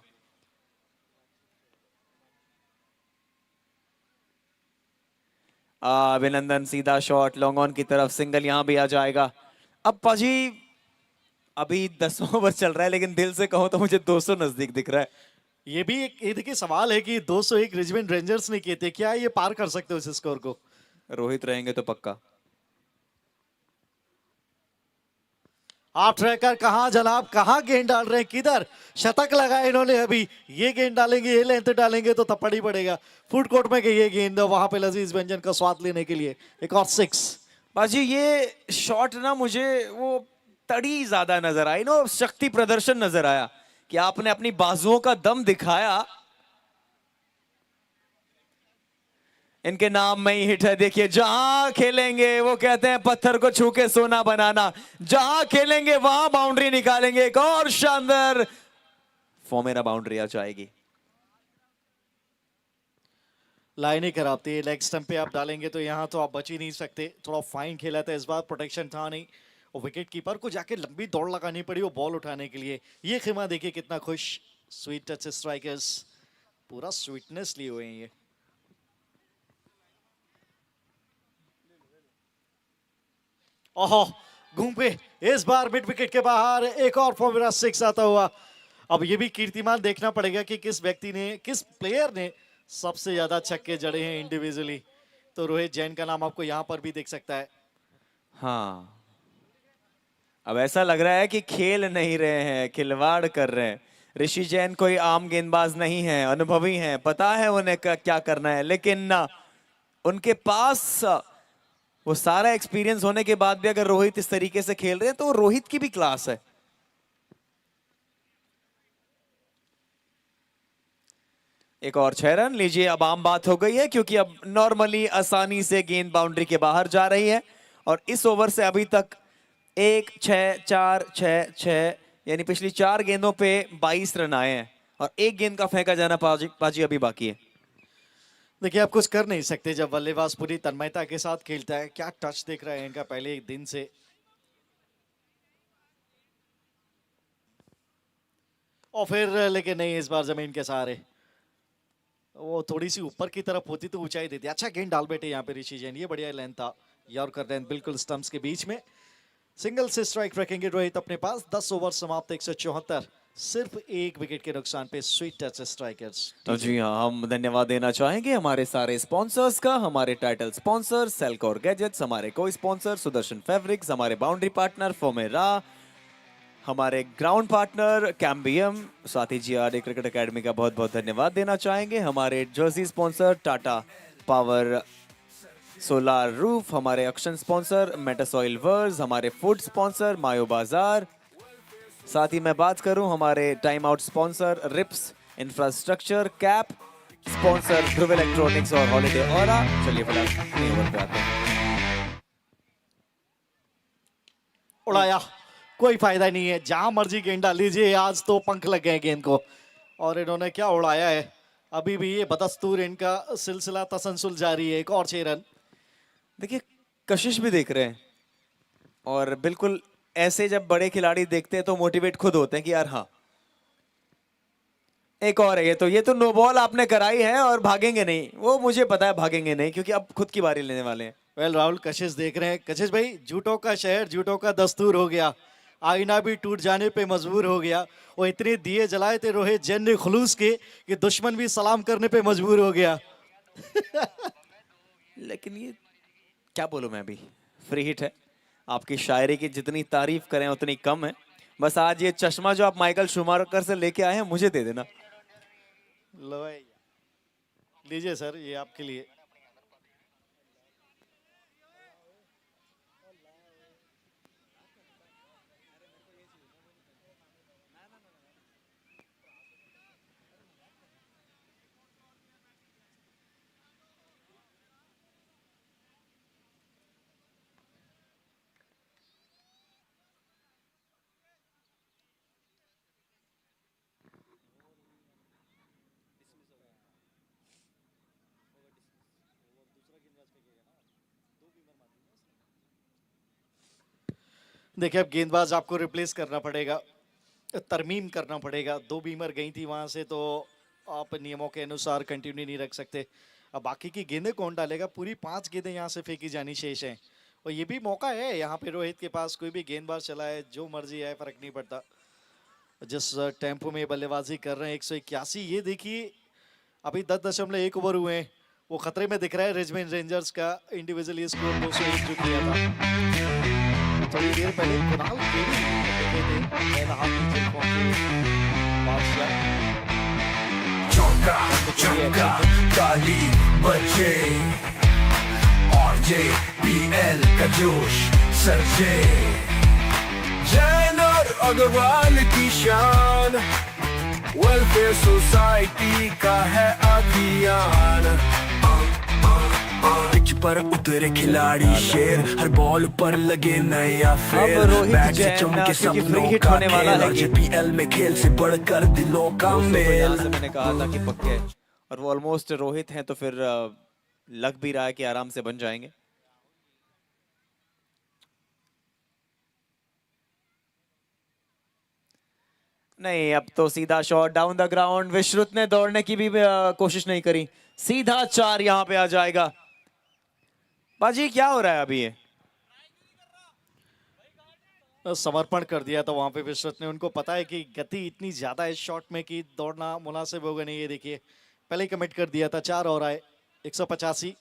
अभिनंदन, सीधा शॉट लॉन्ग ऑन की तरफ, सिंगल यहां भी आ जाएगा। अब पाजी अभी 10वां ओवर चल रहा है, लेकिन दिल से कहो तो मुझे 200 नजदीक दिख रहा है। ये भी एक ये देखिए सवाल है कि 201 रिजमेंट रेंजर्स ने किए थे, क्या ये पार कर सकते हो इस स्कोर को? रोहित रहेंगे तो पक्का। आप ट्रैकर कहां जनाब, कहां गेंद डाल रहे हैं, किधर? शतक लगाए इन्होंने अभी, ये गेंद डालेंगे, ये लेंथ डालेंगे तो थप्पड़ ही पड़ेगा। फूड कोर्ट में गई ये गेंद, वहां पे लजीज व्यंजन का स्वाद लेने के लिए एक और 6। बाजी ये शॉट ना मुझे वो तड़ी ज्यादा नजर आई, नो शक्ति प्रदर्शन नजर आया कि आपने अपनी बाजुओं का दम दिखाया। इनके नाम में ही हिट है, देखिए जहां खेलेंगे वो कहते हैं पत्थर को छू के सोना बनाना, जहां खेलेंगे वहां बाउंड्री निकालेंगे। एक और शानदार फॉर्मेरा बाउंड्री आ जाएगी। लाइन ही खराब थी, लेग स्टंप पे आप डालेंगे तो यहाँ तो आप बच ही नहीं सकते। थोड़ा फाइन खेला था इस बार, प्रोटेक्शन था नहीं, और विकेट कीपर को जाके लंबी दौड़ लगानी पड़ी वो बॉल उठाने के लिए। ये खिमा देखिए कितना खुश, स्वीट टच स्ट्राइकर्स, पूरा स्वीटनेस लिए हुए हैं ये। ओहो घूम पे इस बार मिड विकेट के बाहर, एक और फॉर्मूला 6 आता हुआ। अब ये भी कीर्तिमान देखना पड़ेगा कि किस व्यक्ति ने, किस प्लेयर ने सबसे ज्यादा छक्के जड़े हैं इंडिविजुअली। तो रोहित जैन का नाम आपको यहां पर भी दिख सकता है। हाँ, अब ऐसा लग रहा है कि खेल नहीं रहे हैं, खिलवाड़ कर रहे हैं। ऋषि जैन कोई आम गेंदबाज नहीं है, अनुभवी हैं, पता है उन्हें क्या करना है, लेकिन ना उनके पास वो सारा एक्सपीरियंस होने के बाद भी अगर रोहित इस तरीके से खेल रहे हैं तो रोहित की भी क्लास है। एक और 6 रन लीजिए। अब आम बात हो गई है क्योंकि अब नॉर्मली आसानी से गेंद बाउंड्री के बाहर जा रही है, और इस ओवर से अभी तक 1 6 4 6 6 यानी पिछली 4 गेंदों पे 22 रन आए हैं, और एक गेंद का फेंका जाना पाजी अभी बाकी है। देखिए आप कुछ कर नहीं सकते जब बल्लेबाज पूरी तन्मयता के साथ खेलता है। क्या टच देख रहा है इनका पहले एक दिन से, और फिर लेकिन नहीं, इस बार जमीन के सहारे। वो थोड़ी सी ऊपर की तरफ होती तो ऊंचाई देती। अच्छा गेंद डाल बैठे यहाँ पे ऋषि जैन, ये बढ़िया लेंथ था, यॉर्कर लेंथ बिल्कुल स्टंप्स के बीच में। सिंगल से स्ट्राइक रखेंगे रोहित अपने पास। 10 ओवर समाप्त, 174, सिर्फ 1 विकेट के नुकसान पे स्वीट टच स्ट्राइकर्स। तो जी हाँ, हम धन्यवाद देना चाहेंगे हमारे सारे स्पॉन्सर्स का, हमारे टाइटल स्पॉन्सर सेल्कोर गैजेट्स, हमारे को स्पॉन्सर सुदर्शन फैब्रिक्स, हमारे बाउंड्री पार्टनर फॉर्मेरा, हमारे ग्राउंड पार्टनर कैम्बियम, साथ ही जीआरडी क्रिकेट एकेडमी का बहुत बहुत धन्यवाद देना चाहेंगे। हमारे jersey sponsor Tata power solar roof, हमारे ऑक्शन स्पॉन्सर मेटासॉइल वर्स, हमारे फूड स्पॉन्सर मायो बाजार। साथ ही मैं बात करूं हमारे टाइम आउट स्पॉन्सर रिप्स infrastructure, cap sponsor Dhruv electronics और हॉलिडे ऑरा। चलिए फिलहाल नए ओवर पे आते हैं। उड़ाया, कोई फायदा नहीं है, जहां मर्जी गेंद डाल लीजिए, आज तो पंख लग गए गेंद को। और इन्होंने क्या उड़ाया है, अभी भी ये बदस्तूर इनका सिलसिला तसलसल जारी है। एक और 6 रन। देखिए कशिश भी देख रहे हैं, और बिल्कुल ऐसे जब बड़े खिलाड़ी देखते हैं तो मोटिवेट खुद होते हैं कि यार हाँ, एक और है। ये तो नो बॉल आपने कराई है और भागेंगे नहीं, वो मुझे पता है भागेंगे नहीं, क्योंकि अब खुद की बारी लेने वाले हैं। वेल राहुल, कशिश देख रहे हैं। कशिश भाई, झूठों का शहर, झूठों का दस्तूर हो गया, आईना भी टूट जाने पे मजबूर हो गया। वो इतने दिए जलाए थे रोहित जैन ने खुलूस के कि दुश्मन भी सलाम करने पे मजबूर हो गया। लेकिन ये क्या बोलूं मैं, अभी फ्री हिट है। आपकी शायरी की जितनी तारीफ करें उतनी कम है। बस आज ये चश्मा जो आप माइकल शूमाकर से लेके आए हैं मुझे दे देना। लो भाई, लीजिए सर, ये आपके लिए। देखिए, अब गेंदबाज आपको रिप्लेस करना पड़ेगा, तरमीम करना पड़ेगा। 2 बीमर गई थी वहां से, तो आप नियमों के अनुसार कंटिन्यू नहीं रख सकते। अब बाकी की गेंदें कौन डालेगा? पूरी 5 गेंदें यहाँ से फेंकी जानी शेष हैं, और ये भी मौका है यहाँ पे रोहित के पास। कोई भी गेंदबाज चला है, जो मर्जी है, फर्क नहीं पड़ता। जिस टेम्पो में बल्लेबाजी कर रहे हैं, 181, ये देखिए अभी 10.1 ओवर हुए हैं। वो खतरे में दिख रहा है रिचमंड रेंजर्स का इंडिविजुअली स्कोर 201 जो किया था थोड़ी देर पहले। कुणाल केवी देखे थे पहला हाथ नीचे पहुंचे बादशाह। चौका चौका ताली बजे और JPL का जोश सरजे, जैन और अग्रवाल की शान, वेलफेयर सोसाइटी का है अभियान। पिच पर उतरे खिलाड़ी शेर, हर बॉल पर लगे नया फेर, बैट से चमके सपनों का खेल, और JPL में खेल से बढ़कर दिलों का मेल। मैंने कहा था कि पक्के हैं, और वो ऑलमोस्ट रोहित हैं, तो फिर लग भी रहा है कि आराम से बन जाएंगे। नहीं, अब तो सीधा शॉट डाउन द ग्राउंड। विश्रुत ने दौड़ने की भी कोशिश नहीं करी, सीधा 4 यहां पे आ जाएगा। बाजी क्या हो रहा है अभी? ये समर्पण कर दिया था वहां पे विश्वत ने। उनको पता है कि गति इतनी ज्यादा है इस शॉट में कि दौड़ना मुनासिब होगा नहीं। ये देखिए, पहले ही कमिट कर दिया था। 4 और आए, 185।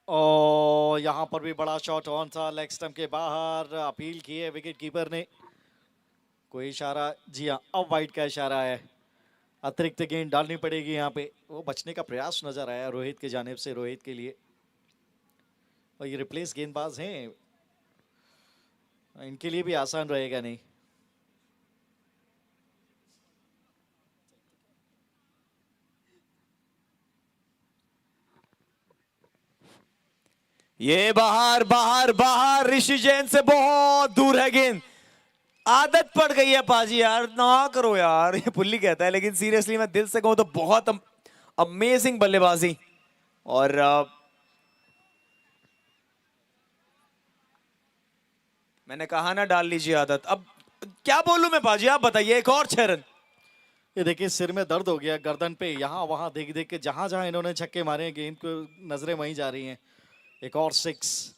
और यहाँ पर भी बड़ा शॉट ऑन था, लेग स्टंप के बाहर। अपील की है विकेट कीपर ने। कोई इशारा? जी हाँ, अब वाइड का इशारा है। अतिरिक्त गेंद डालनी पड़ेगी यहाँ पे। वो बचने का प्रयास नजर आया रोहित की जानिब से, रोहित के लिए। और ये रिप्लेस गेंदबाज हैं, इनके लिए भी आसान रहेगा नहीं। ये बाहर बाहर बाहर, ऋषि जैन से बहुत दूर है गेंद। आदत पड़ गई है पाजी यार, ना करो यार। ये पुल्ली कहता है, लेकिन सीरियसली मैं दिल से कहूं तो बहुत अमेजिंग बल्लेबाजी। और मैंने कहा ना डाल लीजिए आदत। अब क्या बोलूं मैं पाजी, आप बताइए। एक और 6 रन। ये देखिए, सिर में दर्द हो गया, गर्दन पे, यहाँ वहां देख देख के। जहां जहां इन्होंने छक्के मारे हैं, गेंद को नजरें वहीं जा रही हैं। एक और 6।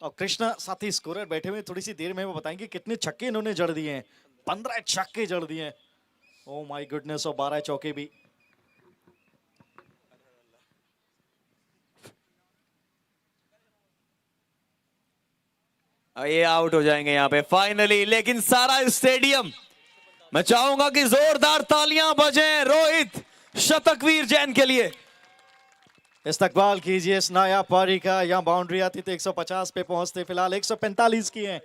और कृष्णा साथी स्कोरर बैठे हुए, थोड़ी सी देर में वो बताएंगे कितने छक्के इन्होंने जड़ दिए हैं। 15 छक्के जड़ दिए हैं। Oh my goodness. और 12 चौके भी। ये आउट हो जाएंगे यहाँ पे फाइनली। लेकिन सारा स्टेडियम, मैं चाहूंगा कि जोरदार तालियां बजें रोहित शतकवीर जैन के लिए। इस्तकबाल कीजिए इस नायाब पारी का। यहाँ बाउंड्री आती तो 150 पे पहुंचते, फिलहाल 145 की हैं।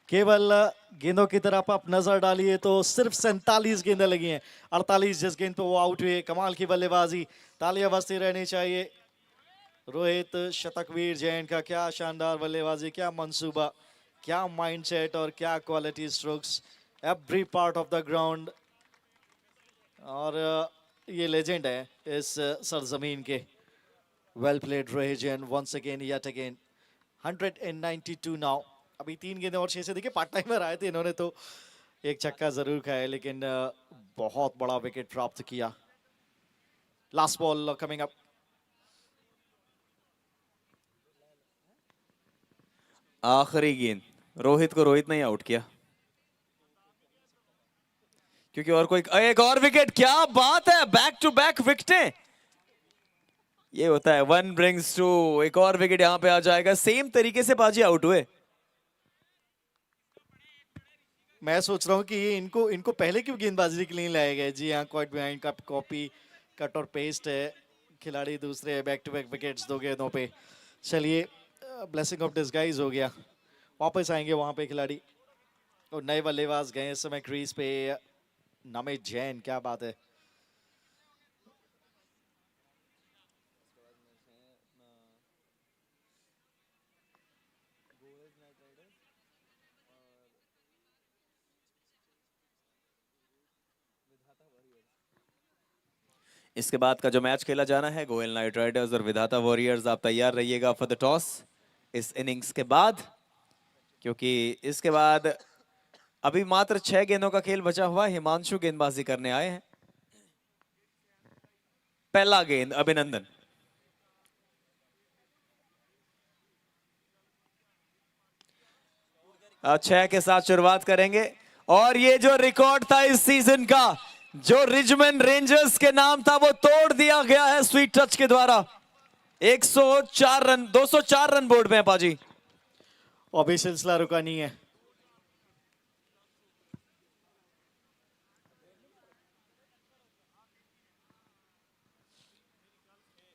केवल गेंदों की तरफ आप नजर डालिए तो सिर्फ 47 गेंदें लगी हैं। 48 जिस गेंद पे वो आउट हुए। कमाल की बल्लेबाजी, तालियां बजती रहनी चाहिए। रोहित शतकवीर जैन का क्या शानदार बल्लेबाजी, क्या मंसूबा। क्या माइंडसेट और क्या quality strokes, every part of the ground. और ये लेजेंड है इस सरजमीन के। Well played Rohit Jain once again yet again. 192 now. अभी 3 गेंदें और 6 से देखिए पार्ट टाइमर आए थे इन्होंने तो एक छक्का जरूर खाया, लेकिन बहुत बड़ा विकेट प्राप्त किया। Last ball coming up. आखिरी गेंद, रोहित को रोहित ने ही आउट किया क्योंकि और कोई एक और विकेट। क्या बात है, बैक टू बैक विकेटें। ये होता है 1 brings 2। एक और विकेट यहां पे आ जाएगा। सेम तरीके से बाजी आउट हुए। मैं सोच रहा हूँ कि ये इनको पहले क्यों गेंदबाजी के लिए लाया गया। जी हाँ, क्वाइट बिहाइंड का कॉपी कट और पेस्ट है। खिलाड़ी दूसरे बैक टू बैक विकेट्स 2 गेंदों पे। चलिए, ब्लेसिंग ऑफ डिस्गाइज हो गया। वापस आएंगे वहां पे खिलाड़ी और नए बल्लेबाज गए इस समय क्रीज पे। नमित जैन, क्या बात है। इसके बाद का जो मैच खेला जाना है, गोयल नाइट राइडर्स और विधाता वॉरियर्स, आप तैयार रहिएगा फॉर द टॉस इस इनिंग्स के बाद, क्योंकि इसके बाद अभी मात्र 6 गेंदों का खेल बचा हुआ। हिमांशु गेंदबाजी करने आए हैं। पहला गेंद अभिनंदन। छह के साथ शुरुआत करेंगे और ये जो रिकॉर्ड था इस सीजन का, जो रिचमंड रेंजर्स के नाम था, वो तोड़ दिया गया है स्वीट टच के द्वारा। 104 रन, 204 रन बोर्ड में है पाजी। अभी सिलसिला रुका नहीं है।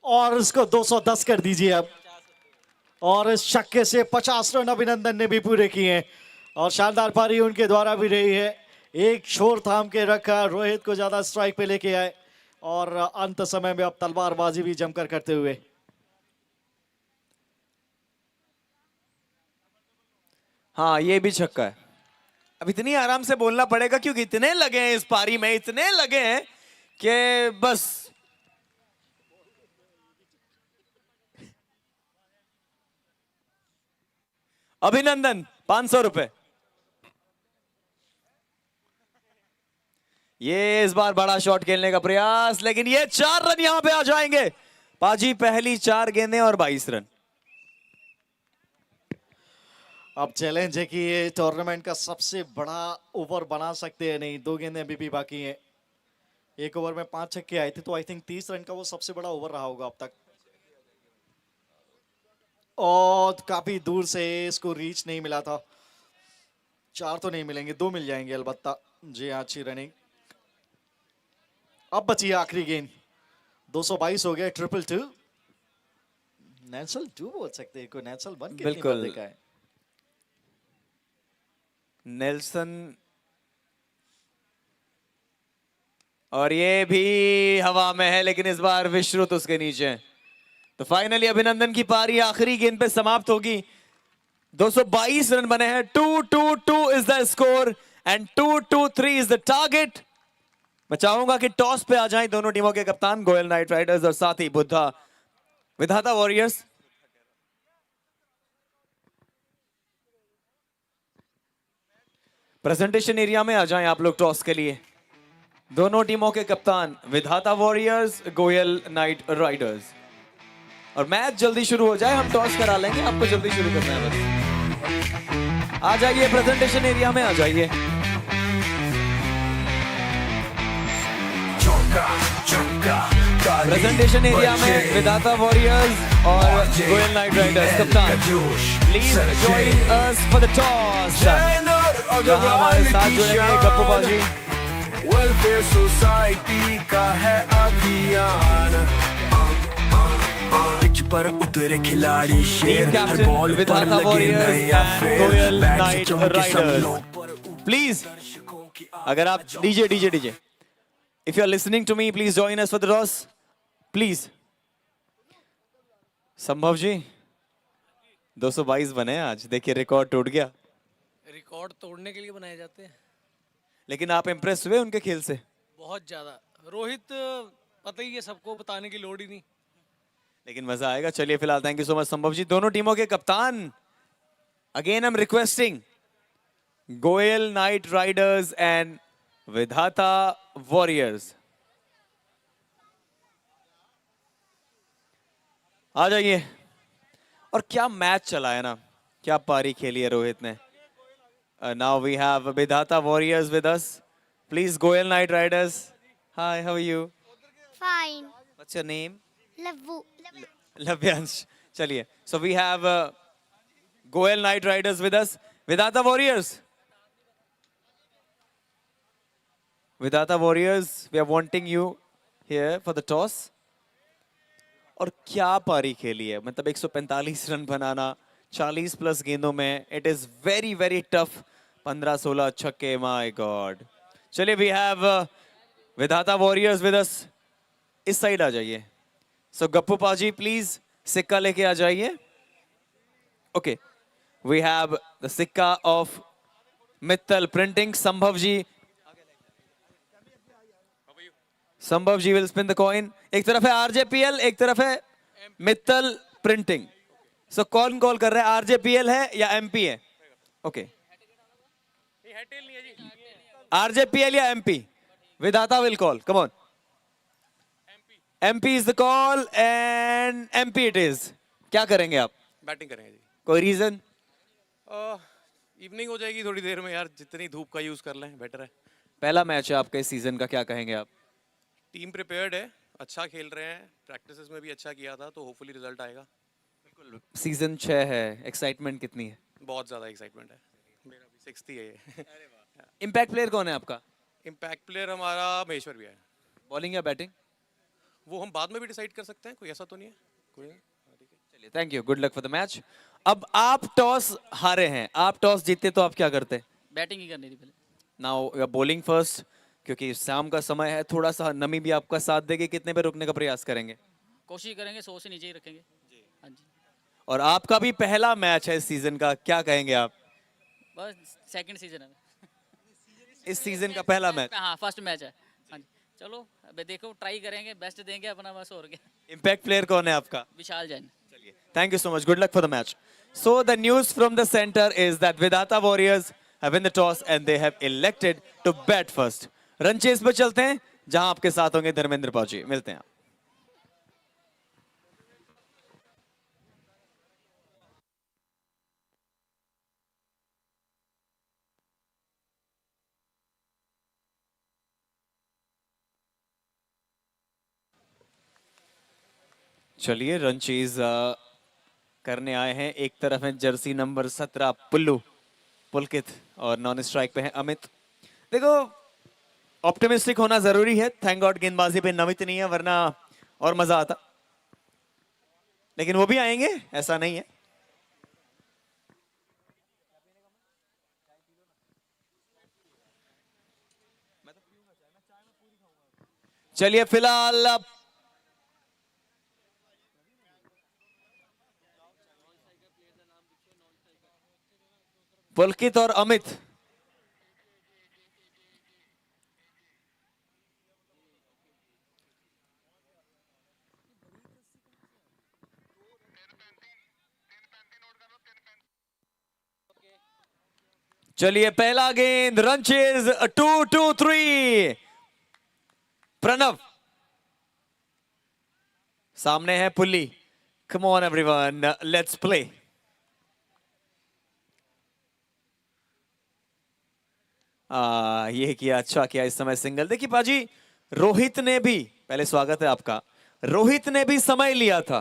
और इसको 210 कर दीजिए अब। और इस छक्के से 50 रन अभिनंदन ने भी पूरे किए हैं और शानदार पारी उनके द्वारा भी रही है। एक छोर थाम के रखा, रोहित को ज्यादा स्ट्राइक पे लेके आए और अंत समय में अब तलवारबाजी भी जमकर करते हुए। हाँ, ये भी छक्का है। अब इतनी आराम से बोलना पड़ेगा क्योंकि इतने लगे हैं इस पारी में, इतने लगे हैं कि बस। अभिनंदन 500 रुपए। ये इस बार बड़ा शॉट खेलने का प्रयास, लेकिन ये 4 रन यहां पे आ जाएंगे। पाजी पहली 4 गेंदें और 22 रन। अब चैलेंज है कि ये टूर्नामेंट का सबसे बड़ा ओवर बना सकते हैं नहीं। 2 गेंदें अभी भी बाकी हैं। एक ओवर में 5 छक्के आए थे तो आई थिंक 30 रन का वो सबसे बड़ा ओवर रहा होगा अब तक। और काफी दूर से इसको रीच नहीं मिला था। 4 तो नहीं मिलेंगे, 2 मिल जाएंगे अलबत्ता। जी हाँ, अच्छी रनिंग। अब बची है आखिरी गेंद। 222 हो गया। 222 नेशनल 2 बोल सकते हैं को। नेशनल 1 कितनी बार देखा है। नेल्सन, और ये भी हवा में है, लेकिन इस बार विश्रुत उसके नीचे है। तो फाइनली अभिनंदन की पारी आखिरी गेंद पे समाप्त होगी। 222 रन बने हैं। 2-2-2 is the score and 2-2-3 is the target. मैं चाहूंगा कि टॉस पे आ जाएं दोनों टीमों के कप्तान, गोयल नाइट राइडर्स और साथ ही बुद्धा विधाता वॉरियर्स। प्रेजेंटेशन एरिया में आ जाएं आप लोग टॉस के लिए। दोनों टीमों के कप्तान, विधाता वॉरियर्स, गोयल नाइट राइडर्स। और मैच जल्दी शुरू हो जाए, हम टॉस करा लेंगे, आपको जल्दी शुरू करना है बस। आ जाइए प्रेजेंटेशन एरिया में, आ जाइए। प्रेजेंटेशन एरिया में विधाता वॉरियर्स और गोयल नाइट राइडर्स कप्तान, please join us for the toss. जहां हमारे साथ जुड़ेंगे गप्पू बाजी। वेलफेयर सोसाइटी का है अभियान, पिच पर उतरे खिलाड़ी शेर, हर बॉल पर लगे नया फेर, बैट से चमके सब लोग। प्लीज, अगर आप DJ if you are listening to me, please join us for the toss, please। संभव जी 222 बने आज, देखिए रिकॉर्ड टूट गया। रिकॉर्ड तोड़ने के लिए बनाए जाते हैं। लेकिन आप इम्प्रेस हुए उनके खेल से? बहुत ज़्यादा। रोहित पता ही है, सबको बताने की लोड ही नहीं। लेकिन मजा आएगा। चलिए फिलहाल थैंक यू सो मच संभव जी, दोनों टीमों के कप्तान। Again I am requesting Goyal knight Riders and विधाता वॉरियर्स, आ जाइए। और क्या मैच चला है ना, क्या पारी खेली है रोहित ने। Now we have Vidhata warriors with us. Please Goyal knight riders, hi, how are you? Fine. What's your name? Lavu. Lavyansh. चलिए, so we have Goyal knight riders with us, Vidhata warriors. Vidhata warriors, we are wanting you here for the toss. और क्या पारी खेली है, मतलब 145 run बनाना 40 plus गेंदों में, it is very very tough. 15-16 छक्के, माय गॉड। चलिए, we have Vidhata warriors with अस। इस साइड आ जाइए। सो गप्पू पाजी प्लीज सिक्का लेके आ जाइए। ओके, वी हैव द सिक्का ऑफ मित्तल प्रिंटिंग। संभव जी, संभव जी विल स्पिन द कॉइन। एक तरफ है आरजेपीएल, एक तरफ है मित्तल प्रिंटिंग। सो कौन कॉल कर रहा है, आरजेपीएल है या एमपी है? ओके, आरजेपीएल या एमपी? विधाता will call, come on. MP is the call and MP it is. क्या करेंगे आप? बैटिंग करेंगे जी। कोई रीजन? इवनिंग हो जाएगी थोड़ी देर में यार, जितनी धूप का यूज कर लें बेटर है। पहला मैच है आपके इस सीजन का, क्या कहेंगे आप? टीम प्रिपेयर्ड है, अच्छा खेल रहे हैं, प्रैक्टिसेस में भी अच्छा किया था, तो होपफुली रिजल्ट आएगा। सीजन 6 है, एक्साइटमेंट कितनी है? बहुत ज़्यादा एक्साइटमेंट है, मेरा भी 6th ही है ये। इम्पैक्ट प्लेयर कौन है आपका? इम्पैक्ट प्लेयर हमारा महेश्वर भी है। बॉलिंग या बैटिंग? वो हम बाद में भी डिसाइड कर सकते हैं, कोई ऐसा तो नहीं है। कोई नहीं। चलिए, thank you, good luck for the match. अब आप टॉस हारे हैं, आप टॉस जीते तो आप क्या करते? बैटिंग ही करनी थी पहले। Now you are bowling first, क्योंकि शाम का समय है, थोड़ा सा नमी भी आपका साथ देगी। कितने पे रुकने का प्रयास करेंगे? कोशिश करेंगे 100 से नीचे ही रखेंगे। हाँ जी। और आपका भी पहला मैच है इस सीजन का, क्या कहेंगे आप? बस सेकंड सीजन है। इस सीजन का पहला मैच? हाँ, फर्स्ट मैच है। हाँ जी, चलो अब देखो, ट्राई करेंगे, बेस्ट देंगे अपना, बस और क्या। इम्पैक्ट प्लेयर कौन है आपका? विशाल जैन। चलिए, thank you so much, good luck for the match. So the news from the centre is that विधाता warriors have won the toss and they have elected to bat first. Run chase पर चलते हैं, जहां आपके साथ होंगे धर्मेंद्र पाजी। मिलते हैं। चलिए, रन चेज करने आए हैं। एक तरफ है जर्सी नंबर 17 पुल्लू पुलकित, और नॉन स्ट्राइक पे है अमित। देखो, ऑप्टिमिस्टिक होना जरूरी है। थैंक गॉड गेंदबाजी पे नमित नहीं है, वरना और मजा आता। लेकिन वो भी आएंगे, ऐसा नहीं है। चलिए, फिलहाल पुलकित और अमित। चलिए, पहला गेंद, रन चेज 2-2-3। प्रणव सामने है pulley. Come on everyone, let's play. ये किया, अच्छा किया इस समय सिंगल। देखिए पाजी, रोहित ने भी, पहले स्वागत है आपका, रोहित ने भी समय लिया था,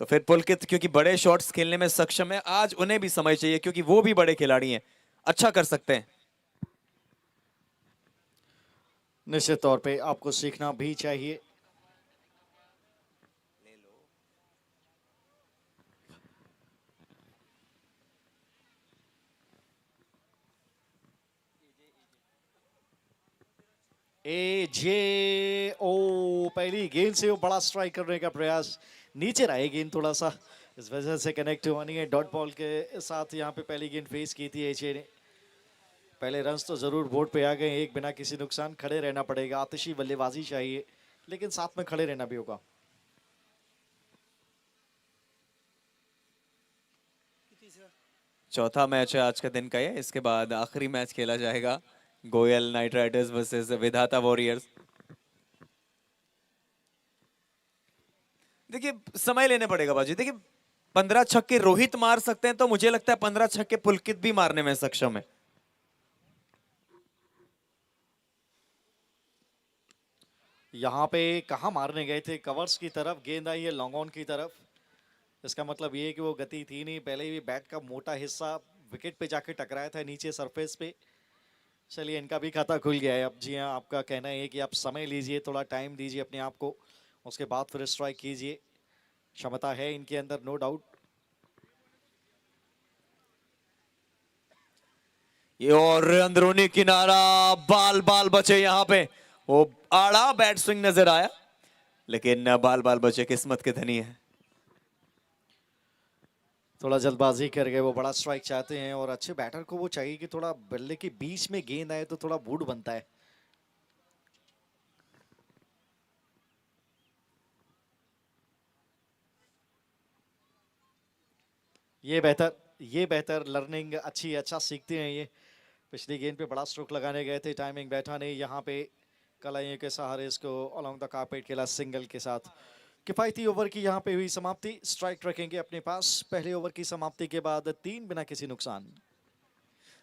तो फिर पुलकित क्योंकि बड़े शॉट्स खेलने में सक्षम है, आज उन्हें भी समय चाहिए, क्योंकि वो भी बड़े खिलाड़ी हैं, अच्छा कर सकते हैं। निश्चित तौर पे आपको सीखना भी चाहिए। AJ, ओ पहली गेंद से वो बड़ा स्ट्राइक करने का प्रयास, नीचे रहा गेंद थोड़ा सा, इस वजह से कनेक्ट हुआ नहीं है। डॉट बॉल के साथ यहाँ पे पहली गेंद फेस की थी AJ ने। पहले रन्स तो जरूर बोर्ड पे आ गए, एक बिना किसी नुकसान खड़े रहना पड़ेगा। आतिशी बल्लेबाजी चाहिए, लेकिन साथ में खड़े रहना भी होगा। चौथा मैच है आज का दिन का ये, इसके बाद आखिरी मैच खेला जाएगा गोयल नाइट राइडर्स वर्सेस विधाता वॉरियर्स। देखिए समय लेने पड़ेगा बाजी। देखिए 15 छक्के रोहित मार सकते हैं, तो मुझे लगता है 15 छक्के पुलकित भी मारने में सक्षम है। यहाँ पे कहाँ मारने गए थे, कवर्स की तरफ गेंद आई है, लॉन्ग ऑन की तरफ। इसका मतलब ये है कि वो गति थी नहीं, पहले ही बैट का मोटा हिस्सा विकेट पे जाके टकराया था नीचे सरफेस पे। चलिए इनका भी खाता खुल गया है अब। जी हाँ, आपका कहना है कि आप समय लीजिए, थोड़ा टाइम दीजिए अपने आप को, उसके बाद फिर स्ट्राइक कीजिए। क्षमता है इनके अंदर, नो डाउट। ये और अंदरूनी किनारा, बाल बाल बचे यहाँ पे। वो आड़ा बैट स्विंग नजर आया, लेकिन बाल बाल बचे किस्मत के धनी है। थोड़ा जल्दबाजी कर गए, वो बड़ा स्ट्राइक चाहते हैं और अच्छे बैटर को वो चाहिए कि थोड़ा बल्ले के बीच में गेंद आए तो थोड़ा मूड बनता है। ये बेहतर लर्निंग अच्छा सीखते हैं ये। पिछली गेंद पे बड़ा स्ट्रोक लगाने गए थे, टाइमिंग बैठा नहीं। यहाँ पे कलाइयों के सहारे इसको अलोंग द कारपेट खेला सिंगल के साथ। किफायती ओवर की यहाँ पे हुई समाप्ति। स्ट्राइक रखेंगे अपने पास पहले ओवर की समाप्ति के बाद 3 बिना किसी नुकसान।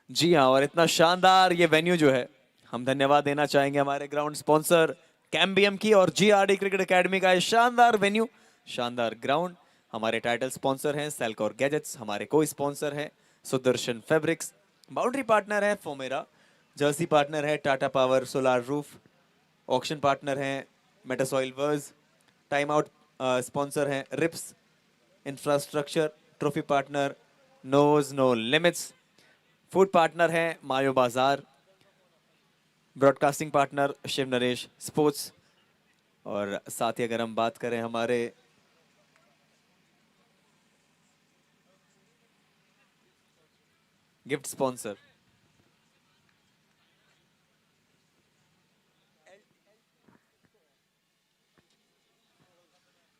जी हाँ, और इतना शानदार ये वेन्यू जो है, हम धन्यवाद देना चाहेंगे हमारे ग्राउंड स्पॉन्सर कैम्बियम की और जीआरडी क्रिकेट एकेडमी का। शानदार वेन्यू, शानदार ग्राउंड। हमारे टाइटल स्पॉन्सर हैं सेल्कोर गैजेट्स, हमारे को स्पॉन्सर है सुदर्शन फैब्रिक्स, बाउंड्री पार्टनर है फोमेरा, जर्सी पार्टनर है Tata power solar roof, auction partner है मेटासॉइल वर्स, टाइम आउट स्पॉन्सर हैं Rips infrastructure, trophy partner knows no limits, food partner हैं मायो बाजार, broadcasting partner Shiv Naresh sports, और साथ ही अगर हम बात करें हमारे गिफ्ट स्पॉन्सर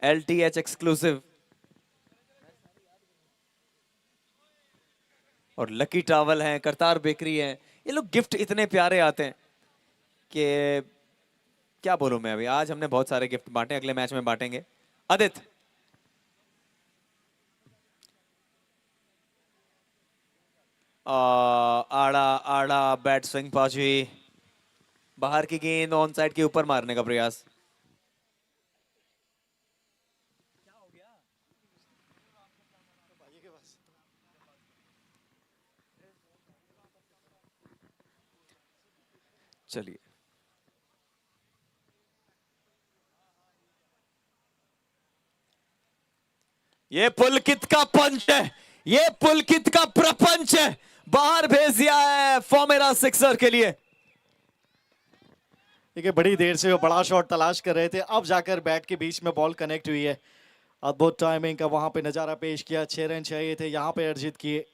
LTH एक्सक्लूसिव और लकी टावल हैं, करतार बेकरी है। ये लोग गिफ्ट इतने प्यारे आते हैं कि क्या बोलूं मैं। अभी आज हमने बहुत सारे गिफ्ट बांटे, अगले मैच में बांटेंगे। आदित्य आड़ा आड़ा बैट स्विंग पाजी, बाहर की गेंद ऑन साइड के ऊपर मारने का प्रयास। चलिए ये पुलकित का पंच है, ये पुलकित का प्रपंच है। बाहर भेज दिया है फॉर्मेरा सिक्सर के लिए। देखिए बड़ी देर से वो बड़ा शॉट तलाश कर रहे थे, अब जाकर बैट के बीच में बॉल कनेक्ट हुई है। अद्भुत टाइमिंग का वहां पे नजारा पेश किया। 6 रन चाहिए थे, यहाँ पे अर्जित किए।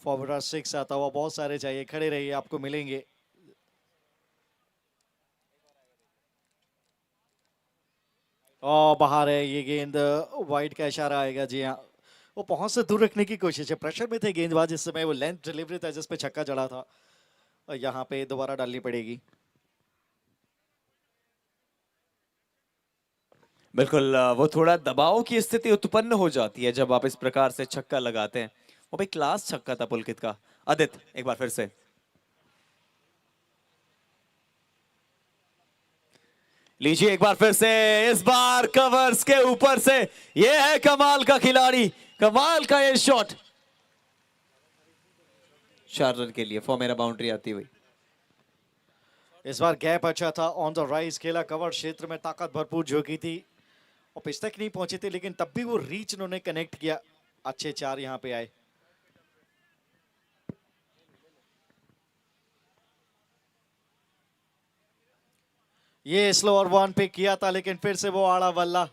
फॉर्मेरा 6 आता हुआ बहुत सारे चाहिए, खड़े रहिए आपको मिलेंगे। और बाहर है ये गेंद, वाइड का इशारा आएगा। जी हाँ, वो पहुंच से दूर रखने की कोशिश है। प्रेशर में थे गेंदबाज इस समय, वो लेंथ डिलीवरी था जिस पे छक्का जड़ा था, और यहाँ पे दोबारा डालनी पड़ेगी। बिल्कुल, वो थोड़ा दबाव की स्थिति उत्पन्न हो जाती है जब आप इस प्रकार से छक्का लगाते हैं। वो भाई क्लास छक्का था पुलकित का। आदित्य एक बार फिर से लीजिए, एक बार फिर से, इस बार कवर्स के ऊपर से। ये है कमाल का खिलाड़ी, कमाल का ये शॉट। 4 रन के लिए फॉर्मेरा बाउंड्री आती हुई। इस बार गैप अच्छा था, ऑन द राइज खेला, कवर क्षेत्र में ताकत भरपूर झोंकी थी और पिच तक नहीं पहुंचे थे, लेकिन तब भी वो रीच उन्होंने कनेक्ट किया। अच्छे 4 यहाँ पे आए। ये स्लोअर 1 पे किया था, लेकिन फिर से वो आड़ा बल्ला।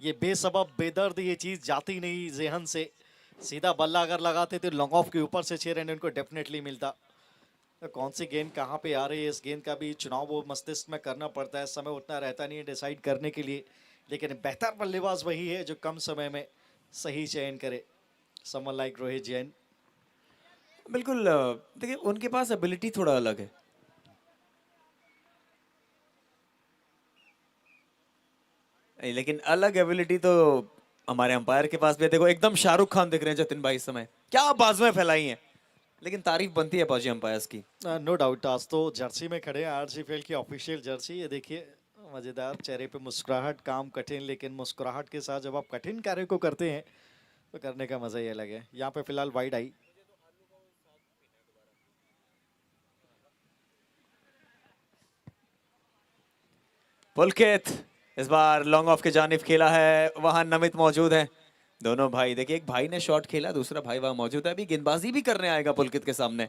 ये बेसबब बेदर्द ये चीज जाती नहीं जेहन से। सीधा बल्ला अगर लगाते तो लॉन्ग ऑफ के ऊपर से 6 रन उनको डेफिनेटली मिलता। कौन सी गेंद कहाँ पे आ रही है, इस गेंद का भी चुनाव वो मस्तिष्क में करना पड़ता है। समय उतना रहता नहीं है डिसाइड करने के लिए, लेकिन बेहतर बल्लेबाज वही है जो कम समय में सही चयन करे। Someone like Rohit Jain. बिल्कुल देखिए उनके पास एबिलिटी थोड़ा अलग है। लेकिन अलग एबिलिटी तो हमारे अंपायर के पास भी है। देखो एकदम शाहरुख खान दिख रहे हैं जतिन भाई इस समय, क्या बाजुएं फैलाई हैं। लेकिन तारीफ बनती है पाजी अंपायर्स की। नो डाउट, आज तो जर्सी में खड़े हैं, RCPL की ऑफिशियल जर्सी। ये देखिए मजेदार, चेहरे पे मुस्कुराहट, काम कठिन लेकिन मुस्कुराहट के साथ जब आप कठिन कार्य को करते हैं तो करने का मजा ही अलग है। यहाँ पे फिलहाल वाइड आई। पुलकित इस बार लॉन्ग ऑफ के जानिब खेला है, वहां नमित मौजूद है। दोनों भाई देखिए, एक भाई ने शॉट खेला, दूसरा भाई वहां मौजूद है। अभी गेंदबाजी भी करने आएगा पुलकित के सामने।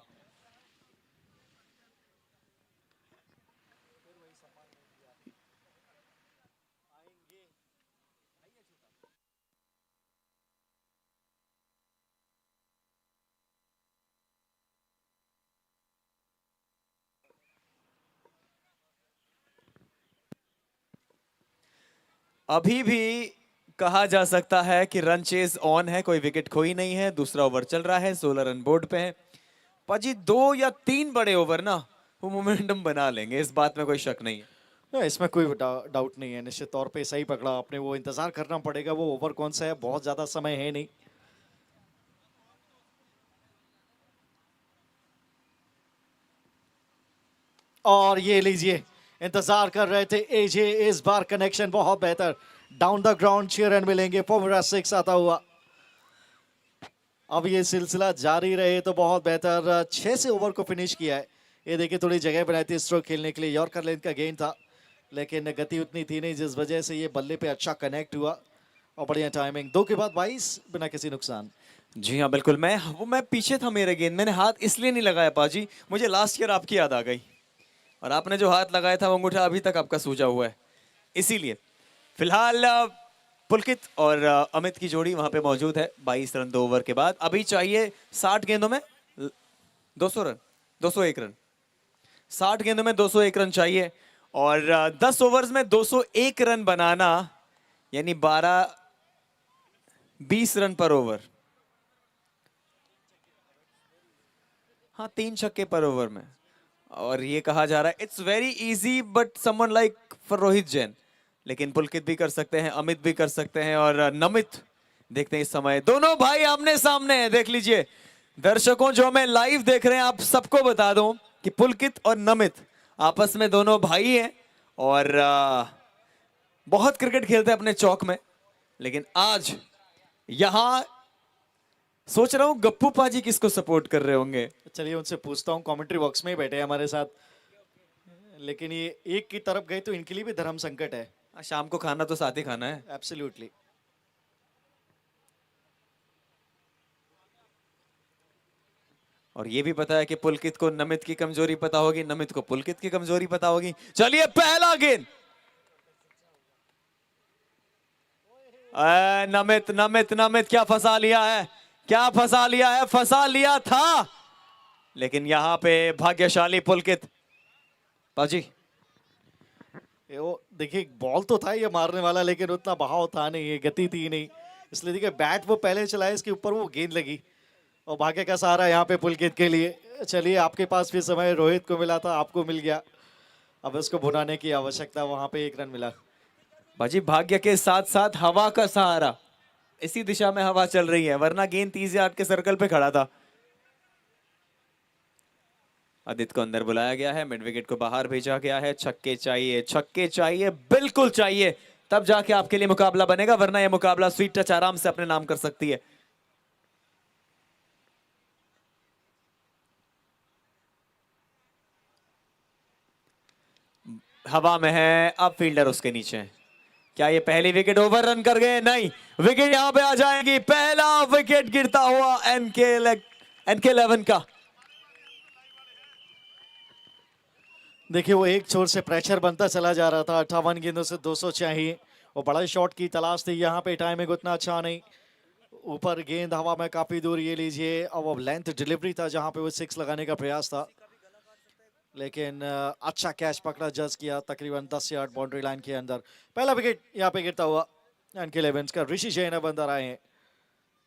अभी भी कहा जा सकता है कि रन चेज ऑन है, कोई विकेट खोई नहीं है। दूसरा ओवर चल रहा है, 16 रन बोर्ड पे है। पाजी 2 या 3 बड़े ओवर ना वो मोमेंटम बना लेंगे, इस बात में कोई शक नहीं है। इसमें कोई डाउट नहीं है। निश्चित तौर पे सही पकड़ा आपने। वो इंतजार करना पड़ेगा, वो ओवर कौन सा है, बहुत ज्यादा समय है नहीं। और ये लीजिए, इंतजार कर रहे थे एजे, इस बार कनेक्शन बहुत बेहतर। डाउन द ग्राउंड 6 रन मिलेंगे, फॉर्मूला 6 आता हुआ। अब ये सिलसिला जारी रहे तो बहुत बेहतर। 6 से ओवर को फिनिश किया है। ये देखिए थोड़ी जगह बनाई थी स्ट्रोक खेलने के लिए। यॉर्कर लेंथ का गेंद था लेकिन गति उतनी थी नहीं, जिस वजह से ये बल्ले पे अच्छा कनेक्ट हुआ और बढ़िया टाइमिंग। 2 के बाद 22 बिना किसी नुकसान। जी हाँ बिल्कुल, मैं पीछे था मेरे गेंद, मैंने हाथ इसलिए नहीं लगाया पाजी, मुझे लास्ट ईयर आपकी याद आ गई और आपने जो हाथ लगाया था वो अंगूठा अभी तक आपका सूजा हुआ है, इसीलिए। फिलहाल पुलकित और अमित की जोड़ी वहां पे मौजूद है। 22 रन 2 ओवर के बाद। अभी चाहिए 60 गेंदों में 200 रन, 201 रन। 60 गेंदों में 201 रन चाहिए और 10 ओवर्स में 201 रन बनाना यानी 20 रन पर ओवर। हाँ 3 छक्के पर ओवर में। और ये कहा जा रहा है it's very easy but someone like for Rohit Jain. लेकिन पुलकित भी कर सकते हैं, अमित भी कर सकते हैं और नमित देखते हैं इस समय। दोनों भाई आमने सामने हैं, देख लीजिए दर्शकों जो हमें लाइव देख रहे हैं, आप सबको बता दूं कि पुलकित और नमित आपस में दोनों भाई हैं और बहुत क्रिकेट खेलते हैं अपने चौक में। लेकिन आज यहां सोच रहा हूं गप्पू पाजी किसको सपोर्ट कर रहे होंगे। चलिए उनसे पूछता हूँ, कमेंट्री बॉक्स में ही बैठे हैं हमारे साथ। लेकिन ये एक की तरफ गए तो इनके लिए भी धर्म संकट है। शाम को खाना तो साथ ही खाना है। एब्सोल्युटली। और ये भी पता है कि पुलकित को नमित की कमजोरी पता होगी, नमित को पुलकित की कमजोरी पता होगी। चलिए पहला गेंद, नमित नमित नमित क्या फंसा लिया है, क्या फंसा लिया है, फंसा लिया था लेकिन यहां पे भाग्यशाली पुलकित। पाजी वो देखिए बॉल तो था ये मारने वाला लेकिन उतना बहाव था नहीं, ये गति थी नहीं, इसलिए देखिए बैट वो पहले चलाए, इसके ऊपर वो गेंद लगी और भाग्य का सहारा यहाँ पे पुलकित के लिए। चलिए आपके पास भी समय रोहित को मिला था, आपको मिल गया, अब इसको भुनाने की आवश्यकता। वहां पे 1 रन मिला। बाजी भाग्य के साथ साथ हवा का सहारा, इसी दिशा में हवा चल रही है, वरना गेंद 30 यार्ड के सर्कल पे खड़ा था। आदित्य को अंदर बुलाया गया है, मिड विकेट को बाहर भेजा गया है। छक्के चाहिए, छक्के चाहिए, बिल्कुल चाहिए, तब जाके आपके लिए मुकाबला बनेगा, वरना यह मुकाबला स्वीट टच आराम से अपने नाम कर सकती है। हवा में है, अब फील्डर उसके नीचे है। क्या ये पहली विकेट ओवर रन कर गए? नहीं, विकेट यहां पे आ जाएगी। पहला विकेट गिरता हुआ एनके 11 का। देखिए वो एक छोर से प्रेशर बनता चला जा रहा था। 58 गेंदों से 200 चाहिए और बड़ा शॉट की तलाश थी। यहाँ पे टाइमिंग उतना अच्छा नहीं, ऊपर गेंद हवा में काफी दूर। ये लीजिए, अब लेंथ डिलीवरी था जहां पे वो 6 लगाने का प्रयास था। लेकिन अच्छा कैच पकड़ा, जज किया तकरीबन 10 यार्ड बाउंड्री लाइन के अंदर। पहला विकेट यहाँ पे गिरता हुआ NK11 का। ऋषि जैन अब अंदर आए हैं,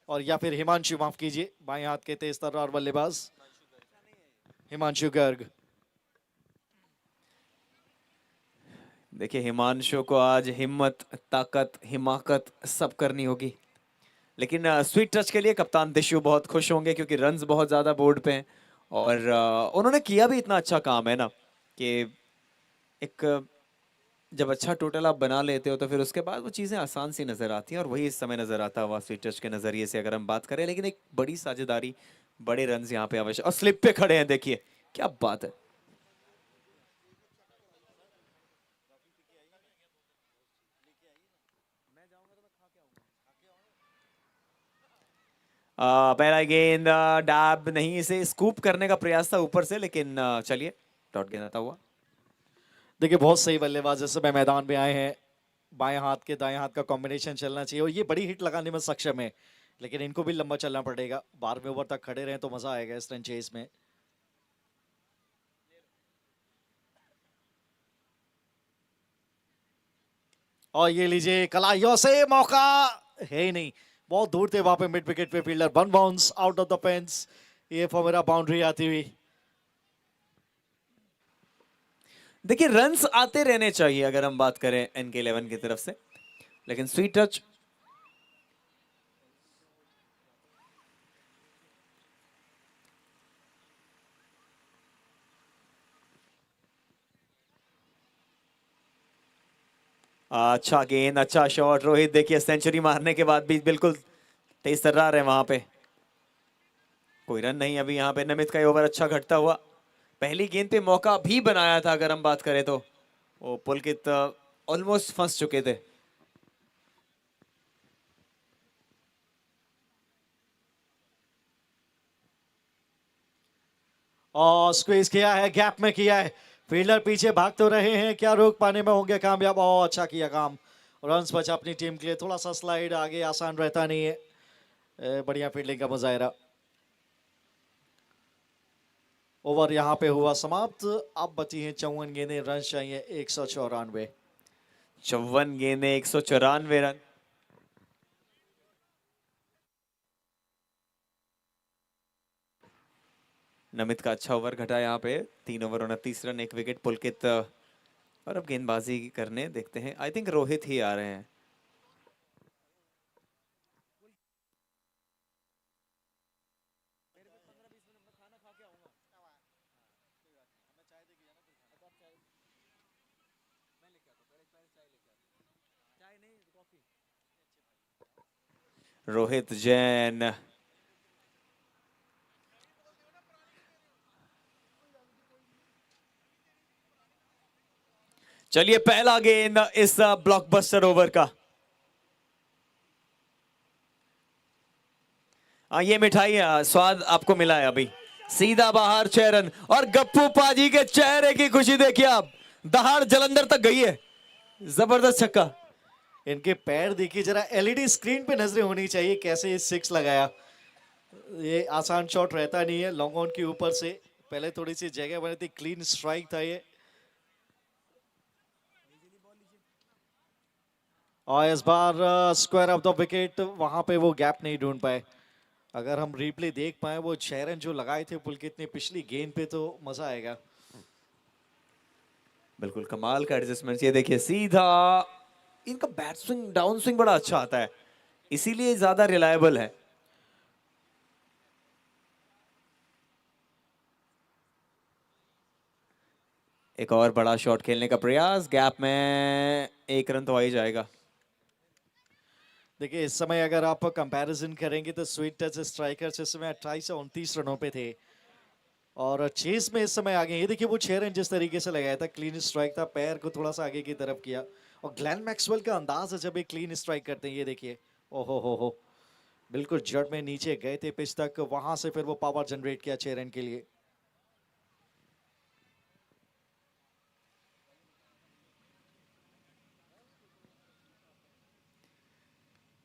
और या फिर हिमांशु, माफ कीजिए, बाएं हाथ के तेज तर्रार बल्लेबाज हिमांशु गर्ग। देखिए हिमांशु को आज हिम्मत, ताकत, हिमाकत सब करनी होगी, लेकिन स्वीट टच के लिए कप्तान दिशु बहुत खुश होंगे क्योंकि रन्स बहुत ज्यादा बोर्ड पे हैं, और उन्होंने किया भी इतना अच्छा काम है ना कि एक जब अच्छा टोटल आप बना लेते हो तो फिर उसके बाद वो चीजें आसान सी नजर आती हैं, और वही इस समय नजर आता हुआ स्वीट टच के नजरिए से अगर हम बात करें। लेकिन एक बड़ी साझेदारी, बड़े रन्स यहाँ पे आवश्यक, और स्लिप पे खड़े हैं, देखिए क्या बात है। पहला गेंद डैब नहीं, इसे स्कूप करने का प्रयास था ऊपर से, लेकिन चलिए डॉट गेंद आता हुआ। देखिए बहुत सही बल्लेबाज इस समय मैदान में आए हैं। बाएं हाथ के दाएं हाथ का कॉम्बिनेशन चलना चाहिए, और ये बड़ी हिट लगाने में सक्षम है, लेकिन इनको भी लंबा चलना पड़ेगा। 12वें ओवर तक खड़े रहे तो मजा आएगा इस रन चेस में। और ये लीजिए कलाइयों से मौका है ही नहीं, बहुत दूर थे वहां पे मिड विकेट पे fielder. 1 bounce out of the fence, ये फॉर मेरा बाउंड्री आती हुई। देखिए रन्स आते रहने चाहिए अगर हम बात करें NK11 की तरफ से, लेकिन स्वीट टच अच्छा गेंद, अच्छा शॉट। रोहित देखिए सेंचुरी मारने के बाद भी बिल्कुल तेज तर्रार है वहां पे, कोई रन नहीं अभी यहाँ पे। नमित का ये ओवर अच्छा घटता हुआ, पहली गेंद पे मौका भी बनाया था अगर हम बात करें तो, वो पुलकित ऑलमोस्ट फंस चुके थे। और स्क्वीज किया है, गैप में किया है, फील्डर पीछे भाग तो रहे हैं, क्या रोक पाने में होंगे कामयाब? और अच्छा किया काम, रन्स बचा अपनी टीम के लिए। थोड़ा सा स्लाइड आगे आसान रहता नहीं है, बढ़िया फील्डिंग का मुजाहिरा। ओवर यहाँ पे हुआ समाप्त। अब बची हैं 54 गेंदें, रन चाहिए 194। 54 गेंदें, 194 रन। नमित का अच्छा ओवर घटा यहाँ पे, 3 ओवर 29 रन, 1 विकेट। पुलकित और अब गेंदबाजी करने देखते हैं, आई थिंक रोहित ही आ रहे हैं। रोहित जैन चलिए पहला गेंद इस ब्लॉकबस्टर ओवर का। ये मिठाई स्वाद आपको मिला है अभी, सीधा बाहर 6 रन। और गप्पू पाजी के चेहरे की खुशी देखिए आप, दहाड़ जलंधर तक गई है, जबरदस्त छक्का। इनके पैर देखिए जरा, LED स्क्रीन पे नजरें होनी चाहिए कैसे ये 6 लगाया। ये आसान शॉट रहता नहीं है लॉन्ग ऑन के ऊपर से, पहले थोड़ी सी जगह बनी थी, क्लीन स्ट्राइक था ये। और इस bar square of the wicket, वहां पे वो गैप नहीं ढूंढ पाए। अगर हम रिप्ले देख पाए वो 6 रन जो लगाए थे पुलकित ने पिछली गेंद पे, तो मजा आएगा। बिल्कुल कमाल का एडजस्टमेंट। ये देखिए सीधा, इनका बैट स्विंग, डाउन स्विंग बड़ा अच्छा आता है, इसीलिए ज्यादा रिलायबल है। एक और बड़ा शॉट खेलने का प्रयास, गैप में 1 रन तो आ ही जाएगा। देखिए इस समय अगर आप कंपैरिजन करेंगे तो स्वीट टच स्ट्राइकर्स इस समय 28 से 29 रनों पे थे, और चेस में इस समय आगे। ये देखिए वो 6 रन जिस तरीके से लगाया था, क्लीन स्ट्राइक था, पैर को थोड़ा सा आगे की तरफ किया। और ग्लेन मैक्सवेल का अंदाज है जब ये क्लीन स्ट्राइक करते हैं, ये देखिए, ओहो हो, बिल्कुल जड़ में नीचे गए थे पिच तक, वहां से फिर वो पावर जनरेट किया 6 रन के लिए।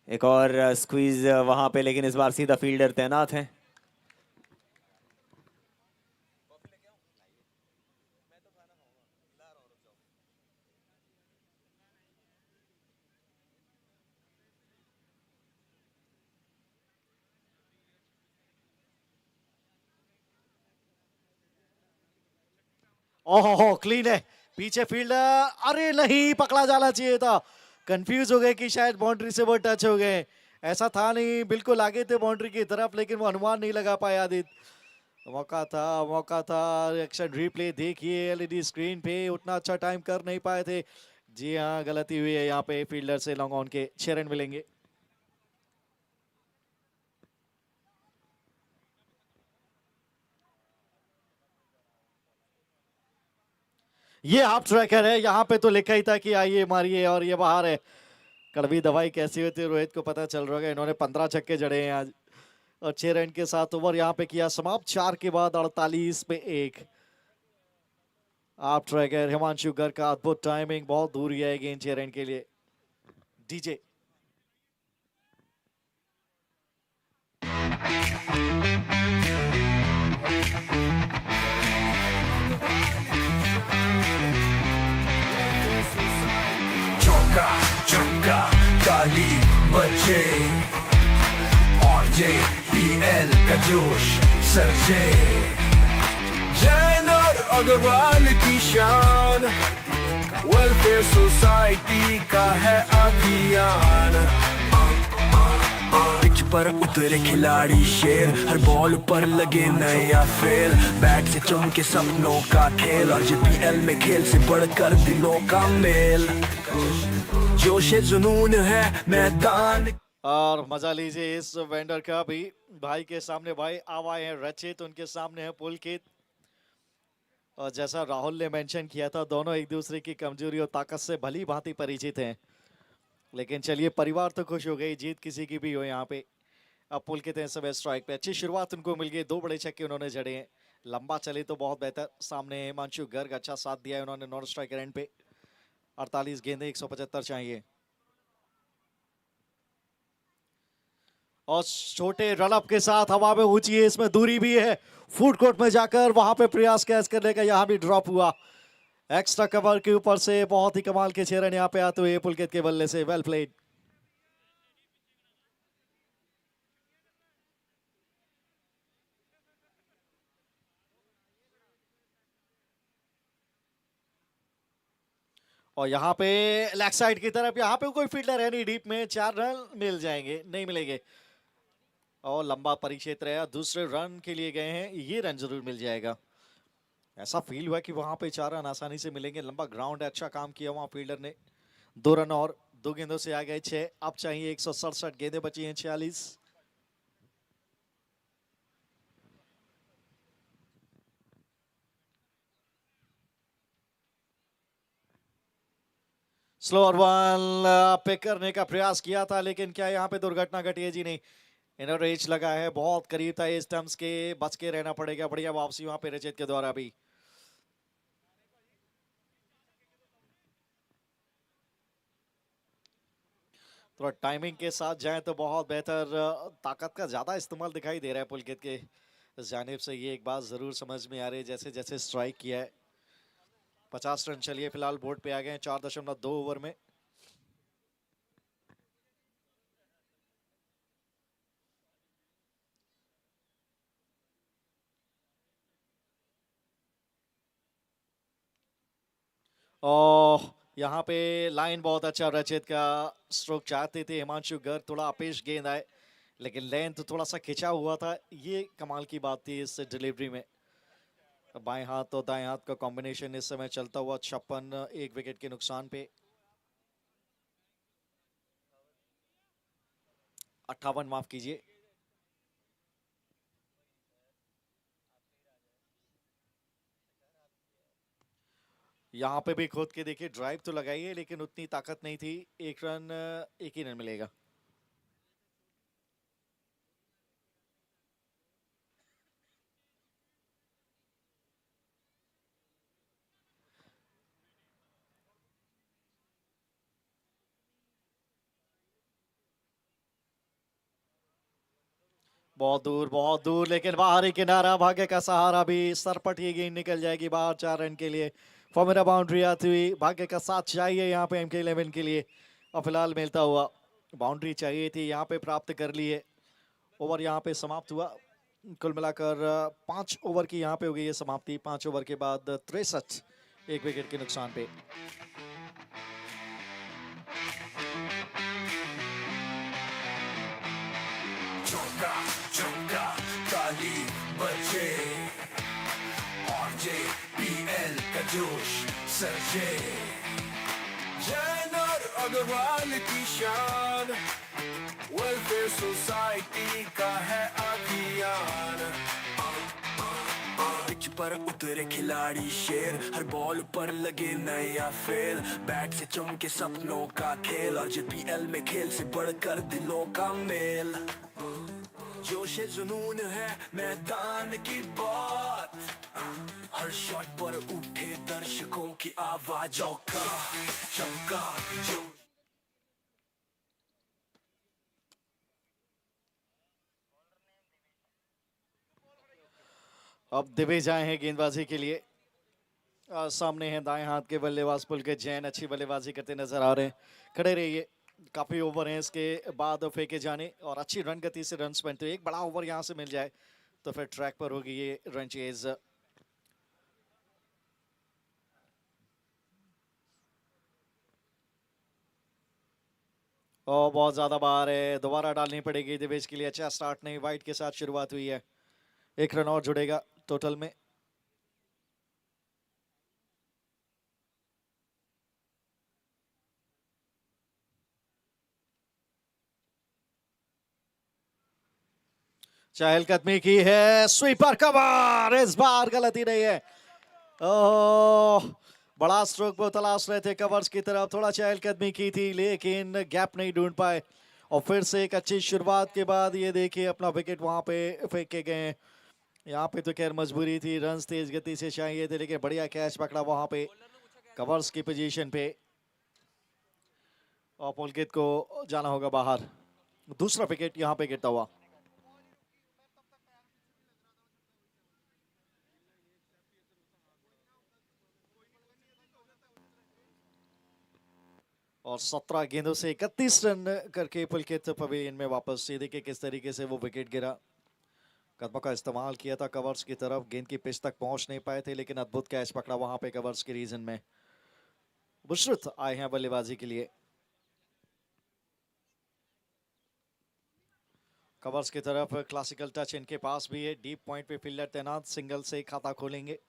एक और स्क्वीज वहां पे, लेकिन इस बार सीधा फील्डर तैनात है। ओहो क्लीन है, पीछे फील्डर, अरे नहीं पकड़ा जाना चाहिए था, कंफ्यूज हो गए कि शायद बाउंड्री से वो टच हो गए, ऐसा था नहीं, बिल्कुल आगे थे बाउंड्री की तरफ लेकिन वो अनुमान नहीं लगा पाया आदित्य। मौका था, एक्शन रिप्ले देखिए एलईडी स्क्रीन पे, उतना अच्छा टाइम कर नहीं पाए थे। जी हाँ, गलती हुई है यहाँ पे फील्डर से, लॉन्ग ऑन के 6 रन मिलेंगे। ये हाफ ट्रैकर है, यहाँ पे तो लिखा ही था कि आइए मारिए और ये बाहर है। कड़वी दवाई कैसी होती है रोहित को पता चल रहा है। इन्होंने 15 छक्के जड़े हैं आज और 6 रन के साथ ओवर यहाँ पे किया समाप्त। 4 के बाद 48 पे 1। हाफ ट्रैकर हिमांशु गर्ग का अद्भुत टाइमिंग, बहुत दूर गया है गेंद 6 रन के लिए। डीजे चौका काली बचे और ये पीएल का जोश सरजे, जैन और अग्रवाल की शान, वेलफेयर सोसाइटी का है अभियान। पिच पर उतरे खिलाड़ी शेर, हर बॉल पर लगे नया फेर, बैट से चमके सपनों का खेल और जीपीएल में खेल से बढ़कर दिलों का मेल, जोश जुनून है मैदान। और मजा लीजिए इस वेंडर का भी। भाई के सामने भाई आवाए हैं रचित, उनके सामने है पुलकित। और जैसा राहुल ने मेंशन किया था, दोनों एक दूसरे की कमजोरी और ताकत से भली भांति परिचित हैं। लेकिन चलिए, परिवार तो खुश हो गई, जीत किसी की भी हो यहाँ पे। अब पुलकित हैं सब स्ट्राइक पे, अच्छी शुरुआत उनको मिल गई, 2 बड़े छक्के उन्होंने जड़े हैं। लंबा चले तो बहुत बेहतर। सामने हिमांशु गर्ग, अच्छा साथ दिया है उन्होंने नॉन स्ट्राइक एंड पे। 48 गेंदें, 175 चाहिए। और छोटे रनअप के साथ हवा में ऊंची है, इसमें दूरी भी है। फूड कोर्ट में जाकर वहां पे प्रयास कैच करने का, यहां भी ड्रॉप हुआ। एक्स्ट्रा कवर के ऊपर से बहुत ही कमाल के 6 रन यहाँ पे आते हुए पुलकित के बल्ले से। Well played. और यहाँ पे लेग साइड की तरफ, यहाँ पे कोई फील्डर है नहीं डीप में, 4 रन मिल जाएंगे, नहीं मिलेंगे। और लंबा परिक्षेत्र है, दूसरे रन के लिए गए हैं, ये रन जरूर मिल जाएगा। ऐसा फील हुआ कि वहां पे 4 रन आसानी से मिलेंगे। लंबा ग्राउंड है, अच्छा काम किया वहां फील्डर ने। 2 रन और 2 गेंदों से आ गए 6। अब चाहिए 167, गेंदें बची हैं 46। स्लोअर वन पिक करने का प्रयास किया था, लेकिन क्या यहाँ पे दुर्घटना घटी है? जी नहीं, इनर रेज लगा है, बहुत करीब था ये स्टंप्स के, बच के रहना पड़ेगा। बढ़िया वापसी वहां पे रचित के द्वारा भी। थोड़ा टाइमिंग के साथ जाएं तो बहुत बेहतर। ताकत का ज्यादा इस्तेमाल दिखाई दे रहा है पुलकित के जानिब से, ये एक बात जरूर समझ में आ रही है जैसे जैसे स्ट्राइक किया है। 50 रन चलिए फिलहाल बोर्ड पे आ गए 4.2 ओवर में। और यहाँ पे लाइन बहुत अच्छा, रचित का स्ट्रोक चाहते थे हिमांशु गर्ग, थोड़ा अपेश गेंद आए लेकिन लेंथ थोड़ा सा खिंचा हुआ था, ये कमाल की बात थी इस डिलीवरी में। बाएं हाथ और दाएं हाथ का कॉम्बिनेशन इस समय चलता हुआ। 56, 1 विकेट के नुकसान पे। 58 माफ कीजिए। यहाँ पे भी खोद के देखिए, ड्राइव तो लगाई है लेकिन उतनी ताकत नहीं थी। 1 रन, 1 ही रन मिलेगा। बहुत दूर लेकिन बाहरी किनारा, भाग्य का सहारा भी। सरपट ये गेंद निकल जाएगी बाहर 4 रन के लिए। फॉर्मेरा बाउंड्री आती हुई, भाग्य का साथ चाहिए यहाँ पे MK 11 के लिए। और फिलहाल मिलता हुआ बाउंड्री चाहिए थी, यहाँ पे प्राप्त कर ली है। ओवर यहाँ पे समाप्त हुआ। कुल मिलाकर 5 ओवर की यहाँ पे हो गई है समाप्ति। 5 ओवर के बाद 63, 1 विकेट के नुकसान पे। चौका चौका ताली बजे और JPL का जोश सरजे, जैन और अग्रवाल की शान, वेलफेयर सोसाइटी का है अभियान। पिच पर उतरे खिलाड़ी शेर, हर बॉल पर लगे नया फेल, बैट से चमके सपनों का खेल, और JPL में खेल से बढ़कर दिलों का मेल। जोश है, जुनून है, मैदान की बात, हर शॉट पर उठे दर्शकों की आवाजों का चमका जो। अब दिग्विजय आए हैं गेंदबाजी के लिए। सामने हैं दाएं हाथ के बल्लेबाज पुलकित जैन, अच्छी बल्लेबाजी करते नजर आ रहे हैं। खड़े रहिए, काफी ओवर हैं इसके बाद फेंके जाने और अच्छी रन गति से रन बनते हुए। एक बड़ा ओवर यहां से मिल जाए तो फिर ट्रैक पर होगी ये रन चेज। और बहुत ज्यादा बाहर है, दोबारा डालनी पड़ेगी दिग्विजय के लिए। अच्छा स्टार्ट नहीं, वाइट के साथ शुरुआत हुई है। 1 रन और जुड़ेगा टोटल में। चहलकदमी की है, स्वीपर कवर, इस बार गलती नहीं है। ओह, बड़ा स्ट्रोक वो तलाश रहे थे कवर्स की तरफ, थोड़ा चहलकदमी की थी लेकिन गैप नहीं ढूंढ पाए। और फिर से एक अच्छी शुरुआत के बाद ये देखिए अपना विकेट वहां पे फेंके गए। यहाँ पे तो खैर मजबूरी थी, रन तेज गति से चाहिए थे, लेकिन बढ़िया कैच पकड़ा वहां पे कवर्स की पोजीशन पे। और पुलकित को जाना होगा बाहर। दूसरा विकेट यहाँ पे गिरता हुआ। और 17 गेंदों से 31 रन करके पुलकित पवेलियन में वापस। ये देखिए किस तरीके से वो विकेट गिरा। कदमों का इस्तेमाल किया था कवर्स की तरफ, गेंद की पिच तक पहुंच नहीं पाए थे, लेकिन अद्भुत कैच पकड़ा वहां पे कवर्स के रीजन में। बुशरत आए हैं बल्लेबाजी के लिए। कवर्स की तरफ क्लासिकल टच इनके पास भी है, डीप पॉइंट पे फील्डर तैनात, सिंगल से खाता खोलेंगे।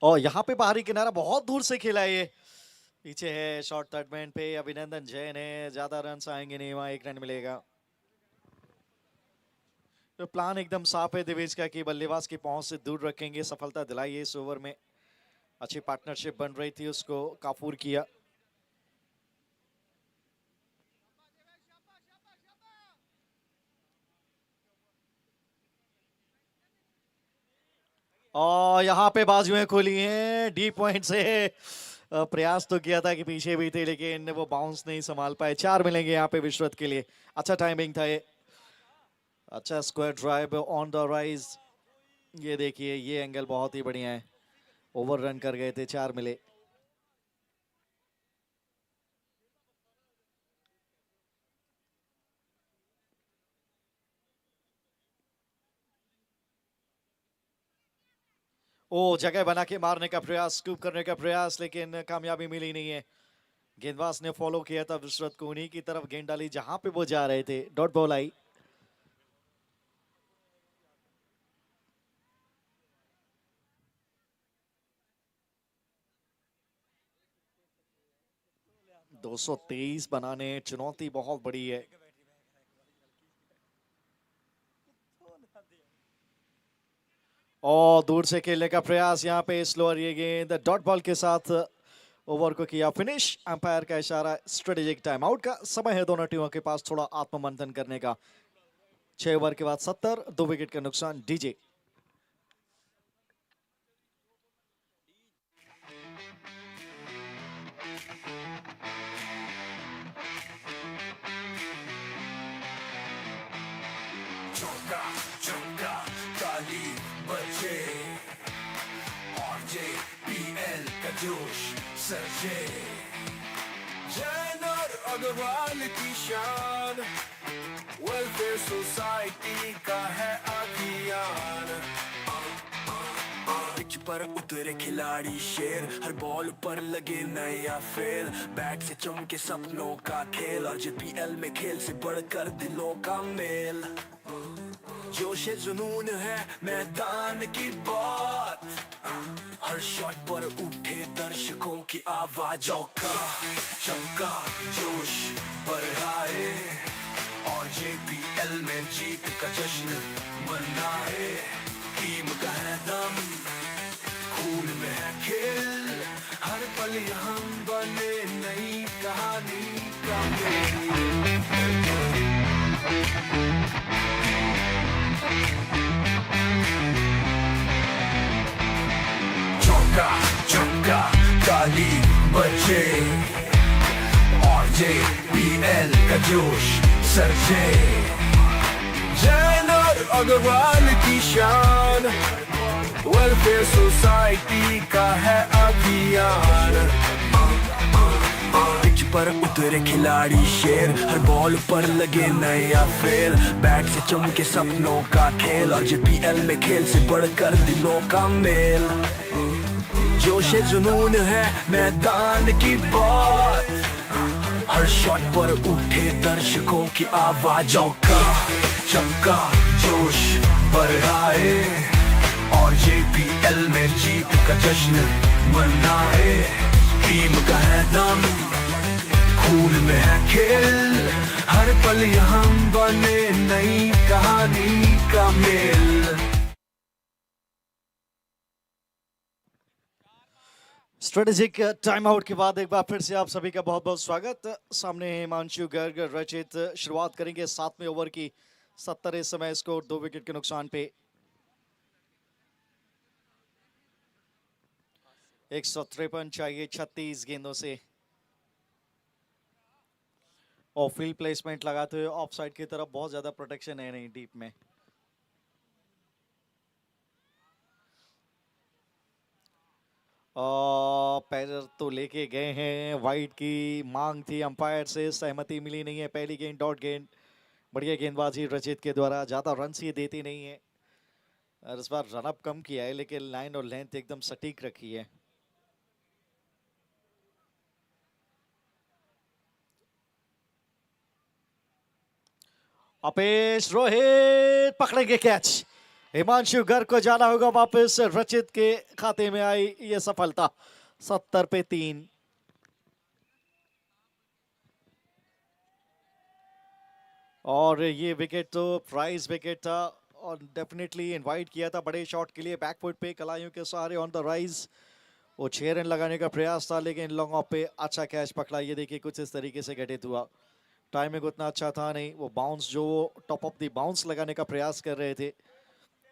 और यहाँ पे बाहरी किनारा बहुत दूर से खेला है ये। पीछे है शॉर्ट थर्ड मैन पे अभिनंदन जैन है, ज्यादा रन आएंगे नहीं, वहां 1 रन मिलेगा। तो प्लान एकदम साफ है दिग्विजय का कि बल्लेबाज की पहुंच से दूर रखेंगे। सफलता दिलाई है इस ओवर में। अच्छी पार्टनरशिप बन रही थी, उसको काफूर किया। और यहाँ पे बाजुएं खोली हैं, डी पॉइंट से प्रयास तो किया था कि पीछे भी थे, लेकिन वो बाउंस नहीं संभाल पाए। 4 मिलेंगे यहाँ पे विश्वत के लिए। अच्छा टाइमिंग था ये, अच्छा square drive on the rise. ये देखिए ये एंगल बहुत ही बढ़िया है। ओवर रन कर गए थे, 4 मिले। ओ जगह बना के मारने का प्रयास, स्कूप करने का प्रयास, लेकिन कामयाबी मिली नहीं है। गेंदबाज ने फॉलो किया था विश्वत को, उन्हीं की तरफ गेंद डाली जहां पे वो जा रहे थे। डॉट बॉल आई। दो 223 बनाने चुनौती बहुत बड़ी है। और दूर से खेलने का प्रयास, यहाँ पे स्लोअर ये गेंद डॉट बॉल के साथ ओवर को किया फिनिश। अंपायर का इशारा स्ट्रेटेजिक टाइम आउट का समय है दोनों टीमों के पास थोड़ा आत्ममंथन करने का। 6 ओवर के बाद 70, 2 विकेट का नुकसान। डीजे जोश सरजे जैन और अग्रवाल की शान वेलफेयर सोसाइटी का है अभियान पिच पर उतरे खिलाड़ी शेर हर बॉल पर लगे नया फेर बैट से चमके सपनों का खेल और JPL में खेल से बढ़कर दिलों का मेल जोश है जुनून है मैदान की बात हर शॉट पर उठे दर्शकों की आवाजों का चमका जोश बढ़ाए और JPL में जीत का जश्न मनाए टीम का है दम खून में है खेल हर पल यहाँ बने नई कहानी का मेल चौका चौका ताली बचे और JPL का जोश सरजे जैन और अग्रवाल की शान वेलफेयर सोसाइटी का है अभियान पिच पर उतरे खिलाड़ी शेर हर बॉल पर लगे नया फेर बैट से चमके सपनों का खेल और JPL में खेल से बढ़कर दिलों का मेल जोश है जुनून है मैदान की बात हर शॉट पर उठे दर्शकों की आवाजों का चमका जोश बढ़ाए और JPL में जीत का जश्न मनाए टीम का है दम खून में है खेल हर पल यहाँ बने नई कहानी का मेल स्ट्रेटेजिक टाइम आउट के बाद एक बार फिर से आप सभी का बहुत बहुत स्वागत। सामने हिमांशु गर्ग रचित शुरुआत करेंगे 7वें ओवर की 70 इस समय स्कोर 2 विकेट के नुकसान पे 153 चाहिए 36 गेंदों से और फील्ड प्लेसमेंट लगाते हुए ऑफ साइड की तरफ बहुत ज्यादा प्रोटेक्शन है नहीं डीप में। पैर तो लेके गए हैं, वाइड की मांग थी अंपायर से, सहमति मिली नहीं है। पहली गेंद डॉट गेंद, बढ़िया गेंदबाजी रचित के द्वारा, ज्यादा रन ही देती नहीं है और इस बार रनअप कम किया है लेकिन लाइन और लेंथ एकदम सटीक रखी है। अपेश रोहित पकड़ेंगे कैच, हिमांशु गर्ग को जाना होगा वापस। रचित के खाते में आई ये सफलता 70 पे 3। और ये विकेट तो प्राइज विकेट था और डेफिनेटली इनवाइट किया था बड़े शॉट के लिए। बैकफुट पे कलाइयों के सहारे ऑन द राइज वो 6 रन लगाने का प्रयास था लेकिन लॉन्ग ऑफ पे अच्छा कैच पकड़ा। ये देखिए कुछ इस तरीके से घटित हुआ, टाइमिंग उतना अच्छा था नहीं। वो बाउंस जो टॉप ऑफ द बाउंस लगाने का प्रयास कर रहे थे,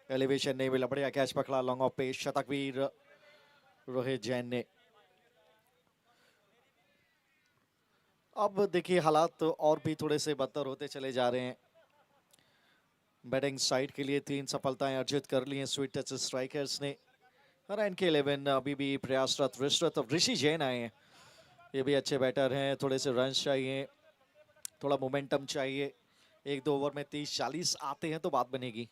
एलिवेशन नहीं मिला, बढ़िया कैच पकड़ा लॉन्ग ऑफ पे। शतकवीर रोहित जैन ने। अब देखिए हालात तो और भी थोड़े से बदतर होते चले जा रहे हैं। बैटिंग साइड के लिए 3 सफलताएं अर्जित कर ली हैं स्वीट टच स्ट्राइकर्स ने। रन के 11 अभी भी प्रयासरत विस्तृत। ऋषि जैन आए हैं, ये भी अच्छे बैटर हैं। थोड़े से रन चाहिए, थोड़ा मोमेंटम चाहिए। 1-2 ओवर में 30-40 आते हैं तो बात बनेगी।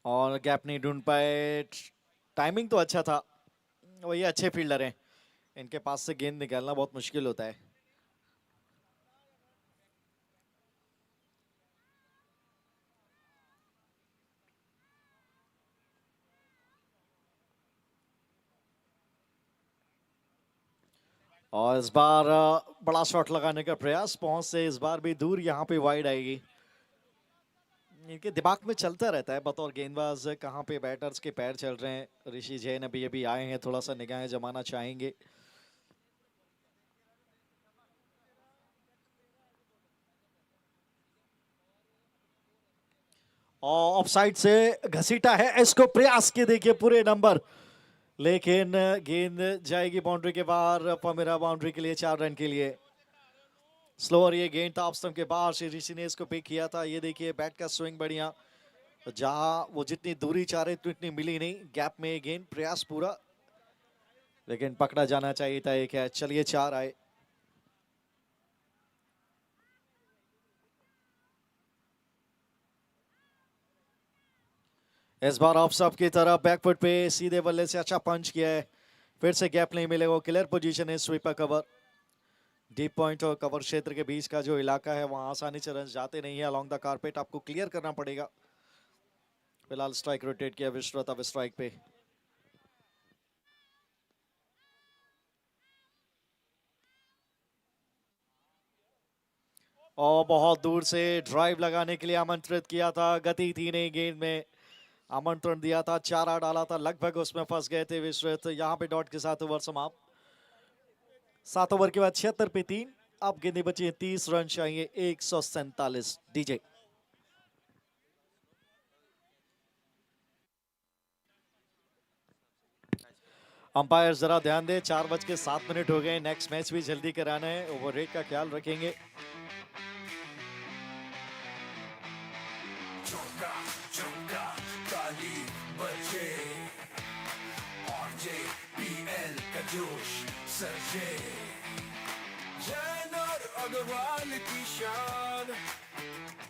और गैप नहीं ढूंढ पाए। टाइमिंग तो अच्छा था, वही अच्छे फील्डर हैं, इनके पास से गेंद निकालना बहुत मुश्किल होता है। और इस बार बड़ा शॉट लगाने का प्रयास, पहुंच से इस बार भी दूर, यहाँ पे वाइड आएगी। इनके दिमाग में चलता रहता है बतौर गेंदबाज कहाँ पे बैटर्स के पैर चल रहे हैं। ऋषि जैन अभी आए हैं, थोड़ा सा निगाहें जमाना चाहेंगे। और ऑफ साइड से घसीटा है इसको, प्रयास के देखिए पूरे नंबर लेकिन गेंद जाएगी बाउंड्री के बाहर। पमेरा बाउंड्री के लिए 4 रन के लिए। स्लोअर ये गेंद था ऑफ स्टंप के बाहर से, ऋषि ने इसको पिक किया था। ये देखिए बैट का स्विंग बढ़िया, जहां वो जितनी दूरी चाह रहे थे उतनी मिली नहीं। गैप में ये गेंद, प्रयास पूरा, लेकिन पकड़ा जाना चाहिए था ये कैच। चलिए 4 आए। इस बार ऑफ स्टंप की तरफ बैकफुट पे सीधे बल्ले से अच्छा पंच किया है। फिर से गैप नहीं मिलेगा। क्लियर पोजीशन है, स्वीपर कवर। डीप पॉइंट और कवर क्षेत्र के बीच का जो इलाका है वहां आसानी से रन जाते नहीं है। अलोंग द कारपेट आपको क्लियर करना पड़ेगा। फिलहाल स्ट्राइक रोटेट किया विश्वनाथ अब स्ट्राइक पे। और बहुत दूर से ड्राइव लगाने के लिए आमंत्रित किया था, गति थी नहीं गेंद में। आमंत्रण दिया था, 4 डाला था, लगभग उसमें फंस गए थे विश्वनाथ। यहाँ पे डॉट के साथ ओवर समाप्त। 7 ओवर के बाद 76 पे 3। अब गेंदें बची हैं 30 रन चाहिए 147। डीजे अंपायर जरा ध्यान दे, 4:07 हो गए। नेक्स्ट मैच भी जल्दी कराना है, ओवर रेट का ख्याल रखेंगे। अग्रवाल की शान,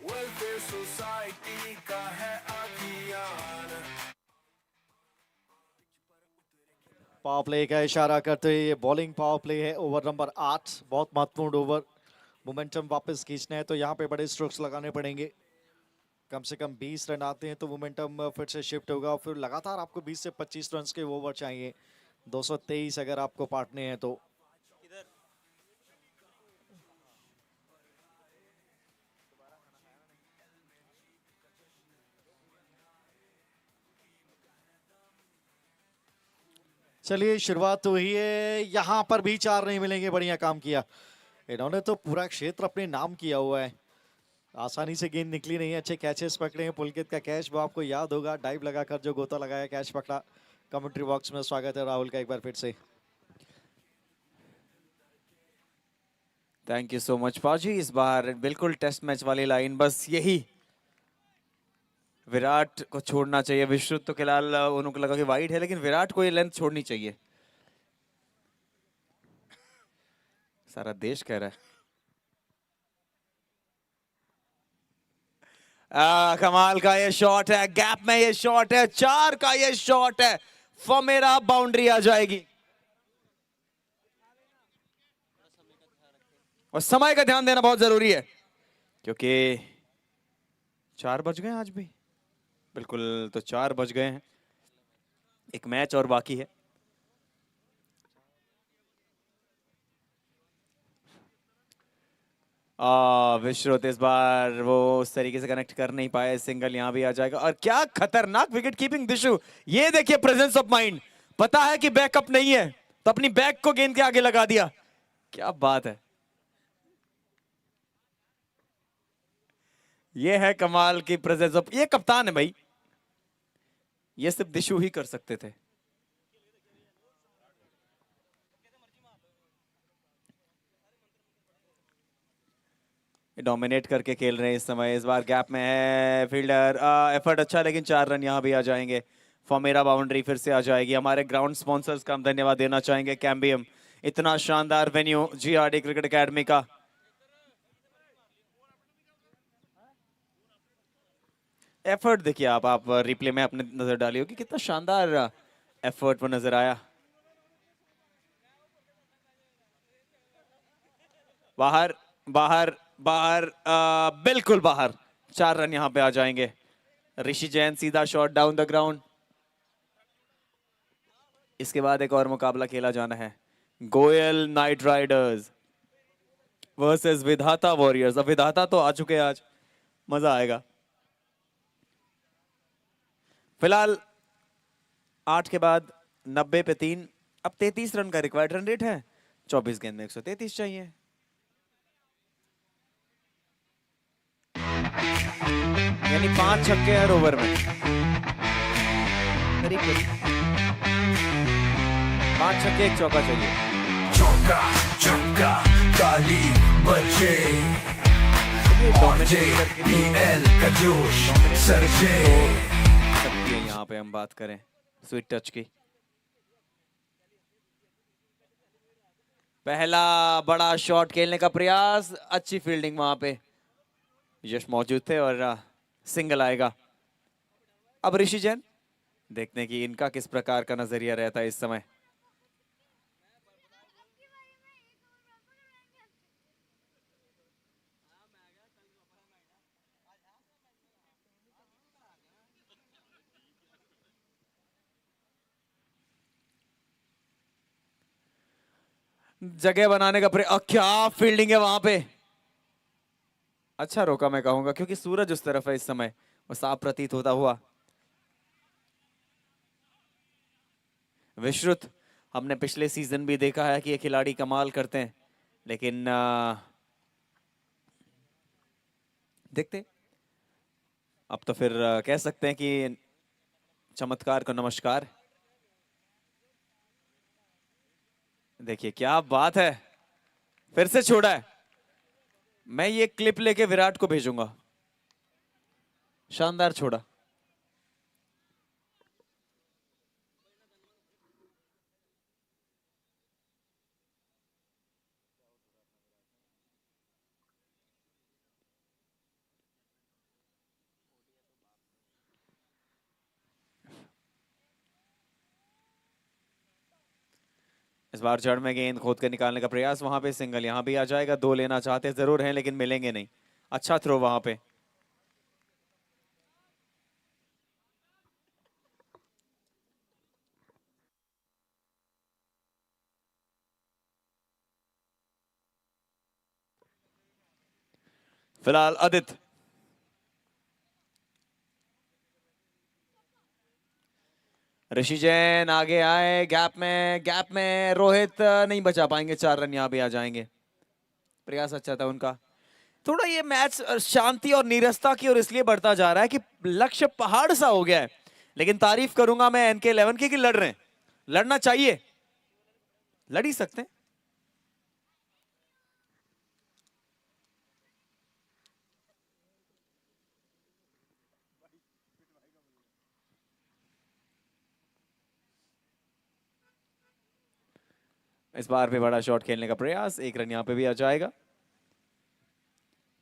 वेलफेयर सोसाइटी का है अभियान। पावर प्ले का इशारा करते हुए ये बॉलिंग पावर प्ले है। ओवर नंबर 8, बहुत महत्वपूर्ण ओवर। मोमेंटम वापस खींचना है तो यहाँ पे बड़े स्ट्रोक्स लगाने पड़ेंगे। कम से कम 20 रन आते हैं तो मोमेंटम फिर से शिफ्ट होगा। फिर लगातार आपको 20 से 25 रन के ओवर चाहिए। 223 अगर आपको पाटने हैं तो। चलिए शुरुआत तो हुई है। यहाँ पर भी 4 नहीं मिलेंगे। बढ़िया काम किया इन्होंने, तो पूरा क्षेत्र अपने नाम किया हुआ है। आसानी से गेंद निकली नहीं है, अच्छे कैचेस पकड़े हैं। पुलकित का कैच वो आपको याद होगा, डाइव लगाकर जो गोता लगाया, कैच पकड़ा। कमेंट्री बॉक्स में स्वागत है राहुल का एक बार फिर से। थैंक यू सो मच पाजी। इस बार बिल्कुल टेस्ट मैच वाली लाइन, बस यही विराट को छोड़ना चाहिए। विश्व तो फिलहाल उनको लगा कि वाइड है, लेकिन विराट को ये लेंथ छोड़नी चाहिए। सारा देश कह रहा है। कमाल का ये शॉट है, गैप में ये शॉट है, 4 का ये शॉट है। फमेरा बाउंड्री आ जाएगी। और समय का ध्यान देना बहुत जरूरी है, क्योंकि 4 बज गए आज भी। बिल्कुल, तो 4 बज गए हैं। एक मैच और बाकी है। विश्वनाथ इस बार वो उस तरीके से कनेक्ट कर नहीं पाए। सिंगल यहां भी आ जाएगा। और क्या खतरनाक विकेट कीपिंग दिशु। ये देखिए प्रेजेंस ऑफ माइंड। पता है कि बैकअप नहीं है तो अपनी बैक को गेंद के आगे लगा दिया। क्या बात है, ये है कमाल की प्रेजेंस ऑफ। ये कप्तान है भाई, ये सिर्फ दिशु ही कर सकते थे। डोमिनेट करके खेल रहे हैं इस समय। इस बार गैप में है फील्डर। एफर्ट अच्छा, लेकिन 4 रन यहां भी आ जाएंगे। फॉर्मेरा बाउंड्री फिर से आ जाएगी। हमारे ग्राउंड स्पॉन्सर्स का हम धन्यवाद देना चाहेंगे। कैम्बियम, इतना शानदार वेन्यू, जीआरडी क्रिकेट एकेडमी का। एफर्ट देखिए आप रिप्ले में अपने नजर डाली होगी, कितना शानदार एफर्ट वो नजर आया। बाहर बाहर बाहर, बिल्कुल बाहर। 4 रन यहां पे आ जाएंगे। ऋषि जैन सीधा शॉट डाउन द ग्राउंड। इसके बाद एक और मुकाबला खेला जाना है। गोयल नाइट राइडर्स वर्सेस विधाता वॉरियर्स। अब विधाता तो आ चुके हैं आज, मजा आएगा। फिलहाल 8 के बाद 90 पे 3। अब 33 रन का रिक्वायर्ड रन रेट है। 24 गेंद में 133 चाहिए। यानी 5 छक्के हर ओवर में। करीब करीब। 5 छक्के 1 चौका चाहिए। चौका छक्का ताली बजे PL का जोश सरजे। सकती है यहाँ पे हम बात करें स्वीट टच की। पहला बड़ा शॉट खेलने का प्रयास, अच्छी फील्डिंग वहां पे, यश मौजूद थे और सिंगल आएगा। अब ऋषि जैन, देखते हैं कि इनका किस प्रकार का नजरिया रहता है इस समय। जगह बनाने का क्या फील्डिंग है वहां पे। अच्छा रोका मैं कहूंगा, क्योंकि सूरज उस तरफ है इस समय और साफ प्रतीत होता हुआ। विश्रुत, हमने पिछले सीजन भी देखा है कि ये खिलाड़ी कमाल करते हैं, लेकिन देखते अब तो फिर कह सकते हैं कि चमत्कार को नमस्कार। देखिए क्या बात है, फिर से छोड़ा है। मैं ये क्लिप लेके विराट को भेजूंगा, शानदार छोड़ा। इस बार जड़ में गेंद खोद कर निकालने का प्रयास, वहां पे सिंगल, यहां भी आ जाएगा। 2 लेना चाहते जरूर हैं लेकिन मिलेंगे नहीं। अच्छा थ्रो वहां पे। फिलहाल आदित्य, ऋषि जैन आगे आए, गैप में रोहित नहीं बचा पाएंगे। 4 रन यहां भी आ जाएंगे। प्रयास अच्छा था उनका। थोड़ा ये मैच शांति और नीरसता की ओर इसलिए बढ़ता जा रहा है कि लक्ष्य पहाड़ सा हो गया है, लेकिन तारीफ करूंगा मैं NK11 की कि लड़ रहे हैं। लड़ना चाहिए, लड़ ही सकते हैं। इस बार भी बड़ा शॉट खेलने का प्रयास, 1 रन यहां पे भी आ जाएगा।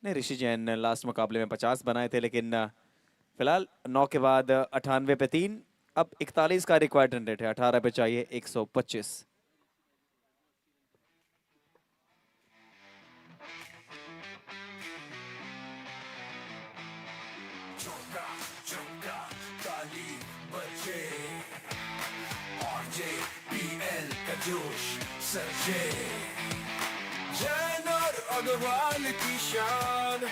नहीं, ऋषि जैन ने लास्ट मुकाबले में 50 बनाए थे, लेकिन फिलहाल 9 के बाद 98 पे 3, अब 41 का रिक्वायर्ड रन रेट है। 18 पे चाहिए 125। PL का जोश सरजे। जैन और अग्रवाल की शान,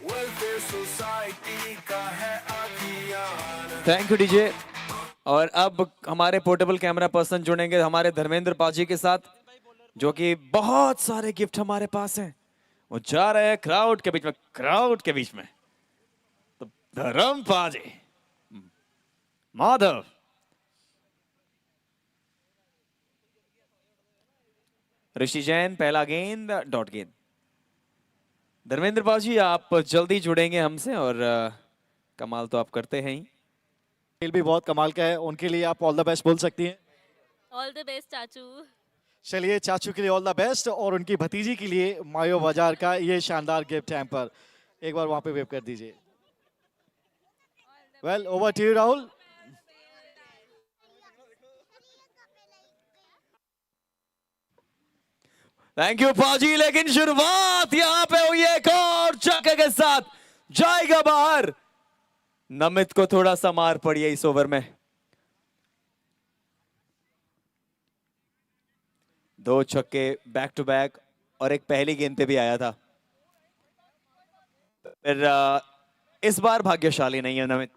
वेलफेयर सोसाइटी का है अभियान। Thank you DJ. और अब हमारे पोर्टेबल कैमरा पर्सन जुड़ेंगे हमारे धर्मेंद्र पाजी के साथ, जो कि बहुत सारे गिफ्ट हमारे पास हैं। वो जा रहे हैं क्राउड के बीच में। तो धर्म पाजी, माधव, ऋषि जैन, पहला गेंद, डॉट गेंद। धर्मेंद्र पाजी आप जल्दी जुड़ेंगे हमसे, और कमाल तो आप करते हैं ही। खेल भी बहुत कमाल का है, उनके लिए आप ऑल द बेस्ट बोल सकती हैं। ऑल द बेस्ट चाचू। चलिए, चाचू के लिए ऑल द बेस्ट, और उनकी भतीजी के लिए मायो बाजार का ये शानदार गिफ्ट हैम्पर। एक बार वहां पे वेव कर दीजिए। Well, over to you Rahul. Thank you paaji, लेकिन शुरुआत यहां पे हुई है एक और छक्के के साथ, जाएगा बाहर। नमित को थोड़ा सा मार पड़ी है इस ओवर में। 2 छक्के बैक टू बैक, और एक पहली गेंद पे भी आया था। फिर इस बार भाग्यशाली नहीं है नमित।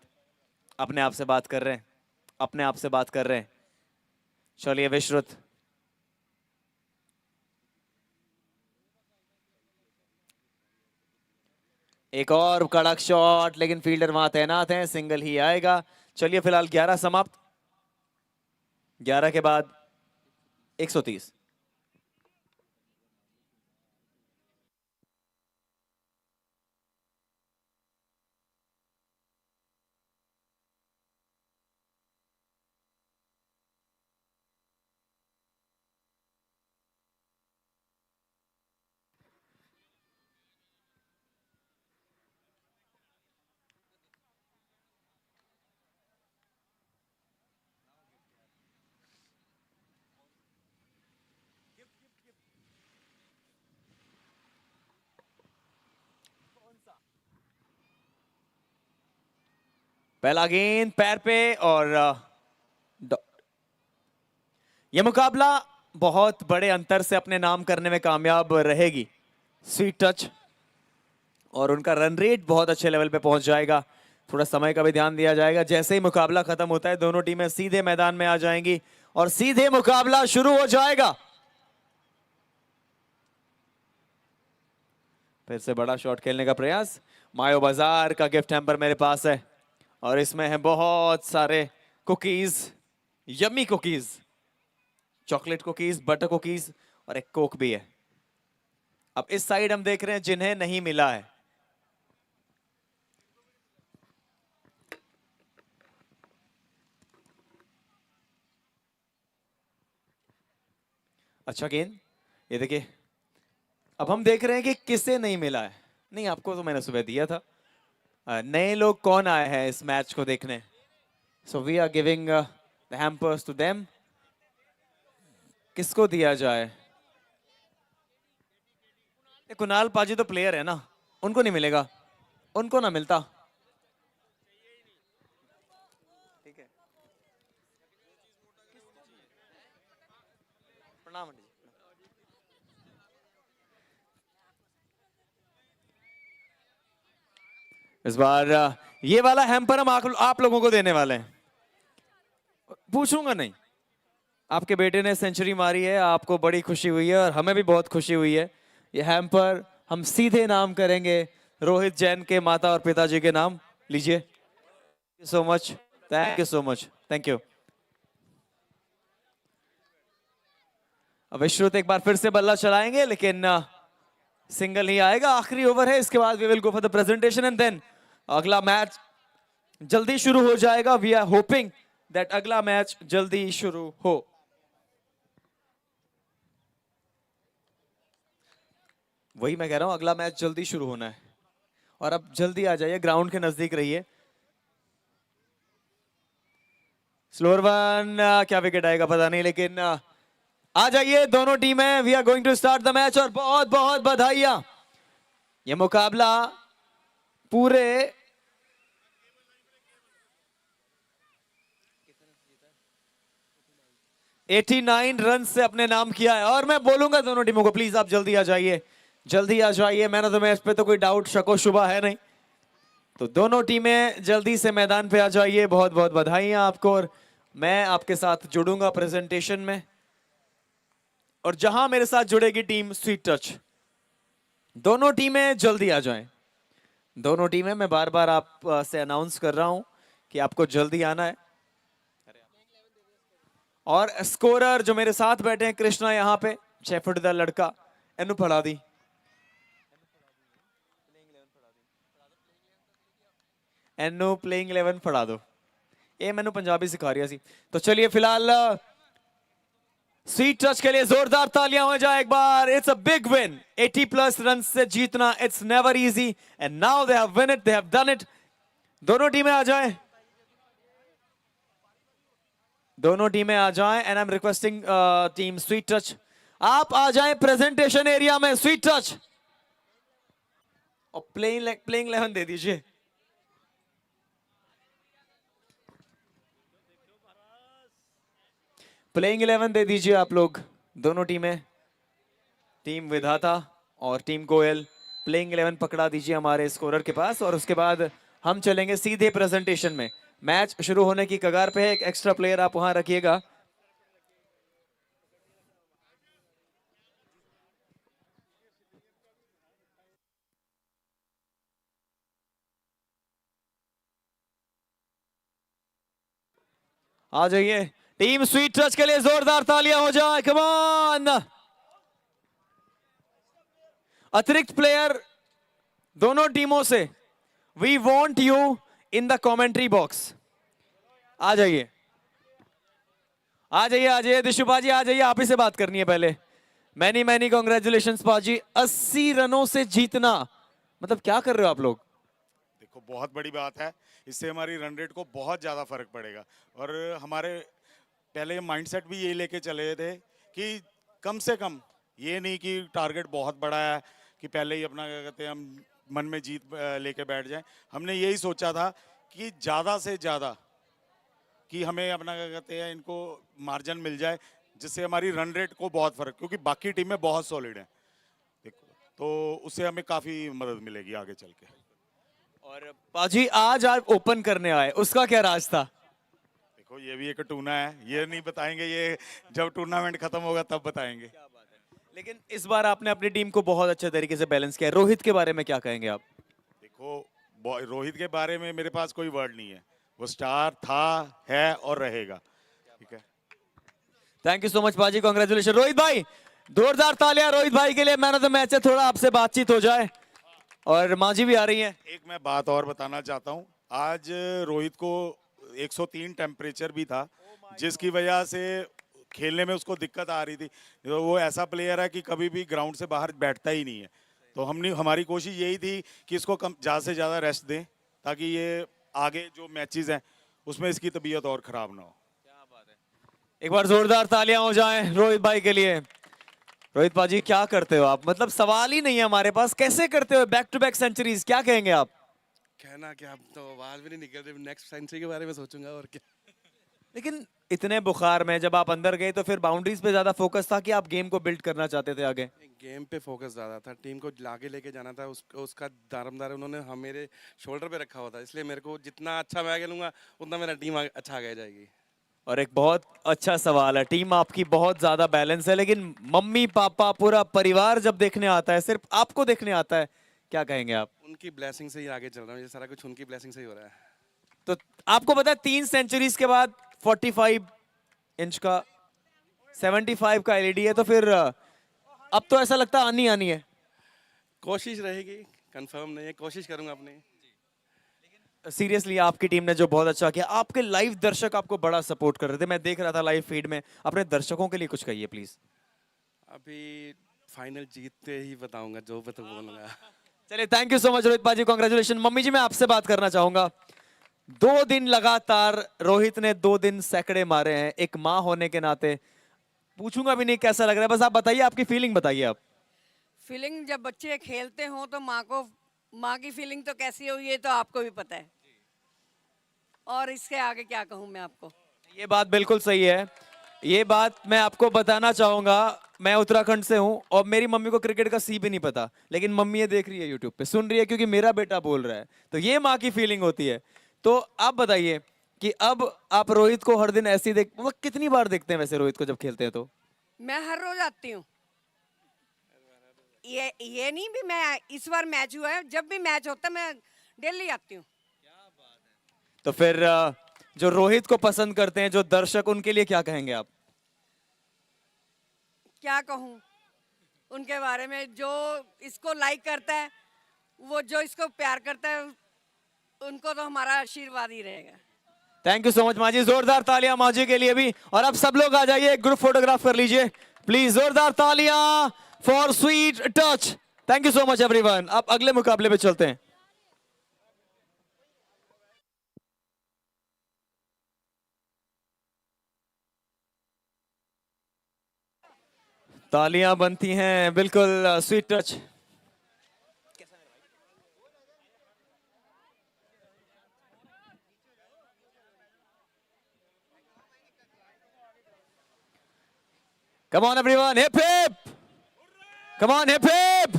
अपने आप से बात कर रहे हैं। चलिए विश्रुत, एक और कड़क शॉट, लेकिन फील्डर वहां तैनात हैं, सिंगल ही आएगा। चलिए फिलहाल 11 समाप्त। 11 के बाद 130। पहला गेंद पैर पे और यह मुकाबला बहुत बड़े अंतर से अपने नाम करने में कामयाब रहेगी स्वीट टच, और उनका रन रेट बहुत अच्छे लेवल पे पहुंच जाएगा। थोड़ा समय का भी ध्यान दिया जाएगा। जैसे ही मुकाबला खत्म होता है दोनों टीमें सीधे मैदान में आ जाएंगी और सीधे मुकाबला शुरू हो जाएगा। फिर से बड़ा शॉट खेलने का प्रयास। मायो बाजार का गिफ्ट हैम्पर मेरे पास है और इसमें है बहुत सारे cookies, yummy cookies, chocolate cookies, butter cookies और एक कोक भी है। अब इस साइड हम देख रहे हैं जिन्हें नहीं मिला है। अच्छा गेंद, ये देखिए। अब हम देख रहे हैं कि किसे नहीं मिला है। नहीं, आपको तो मैंने सुबह दिया था। नए लोग कौन आए हैं इस मैच को देखने? So we are giving the hampers to them. किसको दिया जाए? कुणाल पाजी तो प्लेयर है ना, उनको नहीं मिलेगा, उनको ना मिलता। ठीक है, प्रणाम। इस बार ये वाला हैम्पर हम आप लोगों को देने वाले हैं। पूछूंगा नहीं। आपके बेटे ने सेंचुरी मारी है, आपको बड़ी खुशी हुई है और हमें भी बहुत खुशी हुई है। ये हैम्पर हम सीधे नाम करेंगे रोहित जैन के माता और पिताजी के नाम। लीजिए। So much, thank you so much, thank you. अब विश्रुत एक बार फिर से बल्ला चलाएंगे, लेकिन सिंगल ही आएगा। आखिरी ओवर है, इसके बाद we will go for the presentation and then अगला मैच जल्दी शुरू हो जाएगा। वी आर होपिंग दैट अगला मैच जल्दी शुरू हो। वही मैं कह रहा हूं, अगला मैच जल्दी शुरू होना है और अब जल्दी आ जाइए, ग्राउंड के नजदीक रहिए। स्लोअर वन, क्या विकेट आएगा पता नहीं, लेकिन आ जाइए दोनों टीमें। We are going to start the match और बहुत बहुत बधाइयां। ये मुकाबला पूरे 89 रन से अपने नाम किया है और मैं बोलूंगा दोनों टीमों को प्लीज आप जल्दी आ जाइए, जल्दी आ जाइए। मैन ऑफ द मैच पे तो कोई डाउट शको शुबा है नहीं, तो दोनों टीमें जल्दी से मैदान पे आ जाइए। बहुत बहुत बधाइयां आपको और मैं आपके साथ जुड़ूंगा प्रेजेंटेशन में। और जहां मेरे साथ जुड़ेगी टीम स्वीट टच, दोनों टीमें जल्दी आ जाएं। दोनों टीमें, मैं बार बार आप से अनाउंस कर रहा हूं कि आपको जल्दी आना है। और स्कोरर जो मेरे साथ बैठे हैं कृष्णा, यहाँ पे 6 फुट का लड़का, एनु पढ़ा दी, एनु प्लेइंग 11 पढ़ा दो। ये मैंने पंजाबी सिखा रही सी। तो चलिए फिलहाल स्वीट टच के लिए जोरदार तालियां हो जाए एक बार। It's a big win, 80+ run से जीतना, it's never easy and now they have win it, they have done it. दोनों टीमें आ जाएं, दोनों टीमें आ जाएं and I am requesting team sweet touch, आप आ जाएं प्रेजेंटेशन एरिया में। स्वीट टच और प्लेइंग 11 दे दीजिए। प्लेइंग 11 दे दीजिए आप लोग, दोनों टीमें, टीम विधाता और टीम कोयल। प्लेइंग 11 पकड़ा दीजिए हमारे स्कोरर के पास और उसके बाद हम चलेंगे सीधे प्रेजेंटेशन में। मैच शुरू होने की कगार पे है, एक एक्स्ट्रा प्लेयर आप वहां रखिएगा। आ जाइए, टीम स्वीट टच के लिए जोरदार तालियां हो जाए, कम ऑन। अतिरिक्त प्लेयर दोनों टीमों से, we want you in the commentary box. आ जाइए, आ जाइए, आ जाइए दिशु पाजी, आ जाइए, आप ही से बात करनी है पहले। मैनी कॉन्ग्रेचुलेशन पाजी, 80 रनों से जीतना, मतलब क्या कर रहे हो आप लोग? देखो बहुत बड़ी बात है, इससे हमारी रन रेट को बहुत ज़्यादा फर्क पड़ेगा। और हमारे पहले माइंडसेट भी यही लेके चले थे कि कम से कम, ये नहीं कि टारगेट बहुत बड़ा है कि पहले ही अपना क्या कहते हैं हम मन में जीत लेके बैठ जाएं। हमने यही सोचा था कि ज़्यादा से ज़्यादा कि हमें अपना क्या कहते हैं इनको मार्जिन मिल जाए, जिससे हमारी रन रेट को बहुत फर्क, क्योंकि बाकी टीमें बहुत सॉलिड हैं, देखो, तो उससे हमें काफ़ी मदद मिलेगी आगे चल के। और पाजी आज आप ओपन करने आए, उसका क्या राज था? देखो ये भी एक टूर्ना है, ये नहीं बताएंगे, ये जब टूर्नामेंट खत्म होगा तब बताएंगे। लेकिन इस बार आपने अपनी टीम को बहुत अच्छे तरीके से बैलेंस किया। रोहित के बारे में क्या कहेंगे आप? देखो रोहित के बारे में मेरे पास कोई वर्ड नहीं है, वो स्टार था, है और रहेगा, ठीक है। थैंक यू सो मच पाजी, कांग्रेचुलेशन। रोहित भाई, जोरदार तालियां रोहित भाई के लिए। मैन ऑफ द मैच है, थोड़ा आपसे बातचीत हो जाए। और माजी भी आ रही हैं। एक मैं बात और बताना चाहता हूँ, आज रोहित को 103 टेम्परेचर भी था, जिसकी वजह से खेलने में उसको दिक्कत आ रही थी। तो वो ऐसा प्लेयर है कि कभी भी ग्राउंड से बाहर बैठता ही नहीं है। तो हमारी कोशिश यही थी कि इसको ज़्यादा से ज़्यादा रेस्ट दें, ताकि ये आगे जो मैचेस हैं उसमें इसकी तबीयत और ख़राब ना हो। एक बार जोरदार तालियां हो जाएं रोहित भाई के लिए। रोहित पाजी क्या करते हो आप? मतलब सवाल ही नहीं है हमारे पास, कैसे करते हो बैक टू बैक सेंचुरीज, क्या कहेंगे आप? कहना क्या, अब तो आवाज भी नहीं निकल रही, नेक्स्ट सेंचुरी के बारे में सोचूंगा और क्या। लेकिन इतने बुखार में जब आप अंदर गए तो फिर बाउंड्रीज पे ज्यादा फोकस था कि आप गेम को बिल्ड करना चाहते थे आगे? गेम पे फोकस ज़्यादा था, टीम को आगे लेके जाना था, उसका दारमदार उन्होंने मेरे शोल्डर पे रखा हुआ था, इसलिए मेरे को जितना अच्छा मैं खेलूंगा उतना मेरा टीम अच्छा आगे जाएगी। और एक बहुत अच्छा सवाल है, टीम आपकी बहुत ज्यादा बैलेंस है, लेकिन मम्मी पापा पूरा परिवार जब देखने आता है, सिर्फ आपको देखने आता है, क्या कहेंगे आप? उनकी ब्लेसिंग से ही आगे चल रहा हूँ, ये सारा कुछ उनकी ब्लेसिंग से ही हो रहा है। तो आपको पता है 3 सेंचुरीज के बाद 45 इंच का 75 का एलईडी है, तो फिर अब तो ऐसा लगता है आनी आनी है। कोशिश रहेगी, कंफर्म नहीं है, कोशिश करूंगा अपनी। सीरियसली आपकी टीम ने जो बहुत अच्छा किया, आपके लाइव दर्शक आपको बड़ा सपोर्ट कर रहे थे, मैं देख रहा था लाइव फीड में। अपने दर्शकों के लिए कुछ कहिए प्लीज। अभी फाइनल जीतते ही बताऊंगा, जो बोलूंगा। चलिए, thank you so much Rohit पाजी, कांग्रेचुलेशन। मम्मी जी, मैं आपसे बात करना चाहूंगा। 2 दिन लगातार रोहित ने 2 दिन सैकड़े मारे हैं, एक माँ होने के नाते पूछूंगा भी नहीं कैसा लग रहा है, बस आप बताइए, आपकी फीलिंग बताइए आप। फीलिंग जब बच्चे खेलते हों तो माँ की फीलिंग तो कैसी हुई है तो आपको भी पता है, और इसके आगे क्या कहूँ मैं आपको। ये बात बिल्कुल सही है, ये बात मैं आपको बताना चाहूंगा। मैं उत्तराखंड से हूं और मेरी मम्मी को क्रिकेट का सी भी नहीं पता, लेकिन मम्मी ये देख रही है यूट्यूब पे, सुन रही है क्योंकि मेरा बेटा बोल रहा है, तो ये माँ की फीलिंग होती है। तो आप बताइए कि अब आप रोहित को हर दिन ऐसे ही मतलब कितनी बार देखते हैं वैसे रोहित को जब खेलते हैं? तो मैं हर रोज आती हूँ, ये नहीं भी मैं इस बार मैच हुआ है, जब भी मैच होता है मैं डेली आती हूँ। तो फिर जो रोहित को पसंद करते हैं जो दर्शक, उनके लिए क्या कहेंगे आप? क्या कहूँ उनके बारे में, जो इसको लाइक करता है, वो जो इसको प्यार करता है, उनको तो हमारा आशीर्वाद ही रहेगा। थैंक यू सो मच माजी, जोरदार तालियां माजी के लिए भी। और अब सब लोग आ जाइए, ग्रुप फोटोग्राफ कर लीजिए प्लीज। जोरदार तालियां for sweet touch. Thank you so much everyone. अब अगले मुकाबले पे चलते हैं। तालियां बनती हैं, बिल्कुल sweet touch. Come on everyone, hip hip! Come on, hip hip!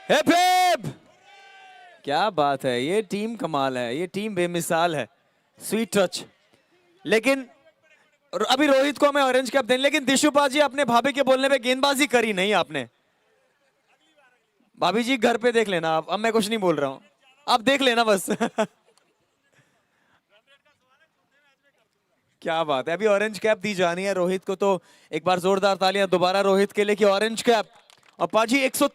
Hip hip! क्या बात है, ये टीम कमाल है, ये टीम बेमिसाल है, स्वीट टच। लेकिन अभी रोहित को हमें ऑरेंज कैप देने, लेकिन दिशुपा जी अपने भाभी के बोलने पे गेंदबाजी करी नहीं आपने। भाभी जी घर पे देख लेना आप, अब मैं कुछ नहीं बोल रहा हूं, आप देख लेना बस। क्या बात है, अभी ऑरेंज कैप दी जानी है रोहित को, तो एक बार जोरदार तालियां दोबारा रोहित के लिए कि ऑरेंज कैप। और पाजी 103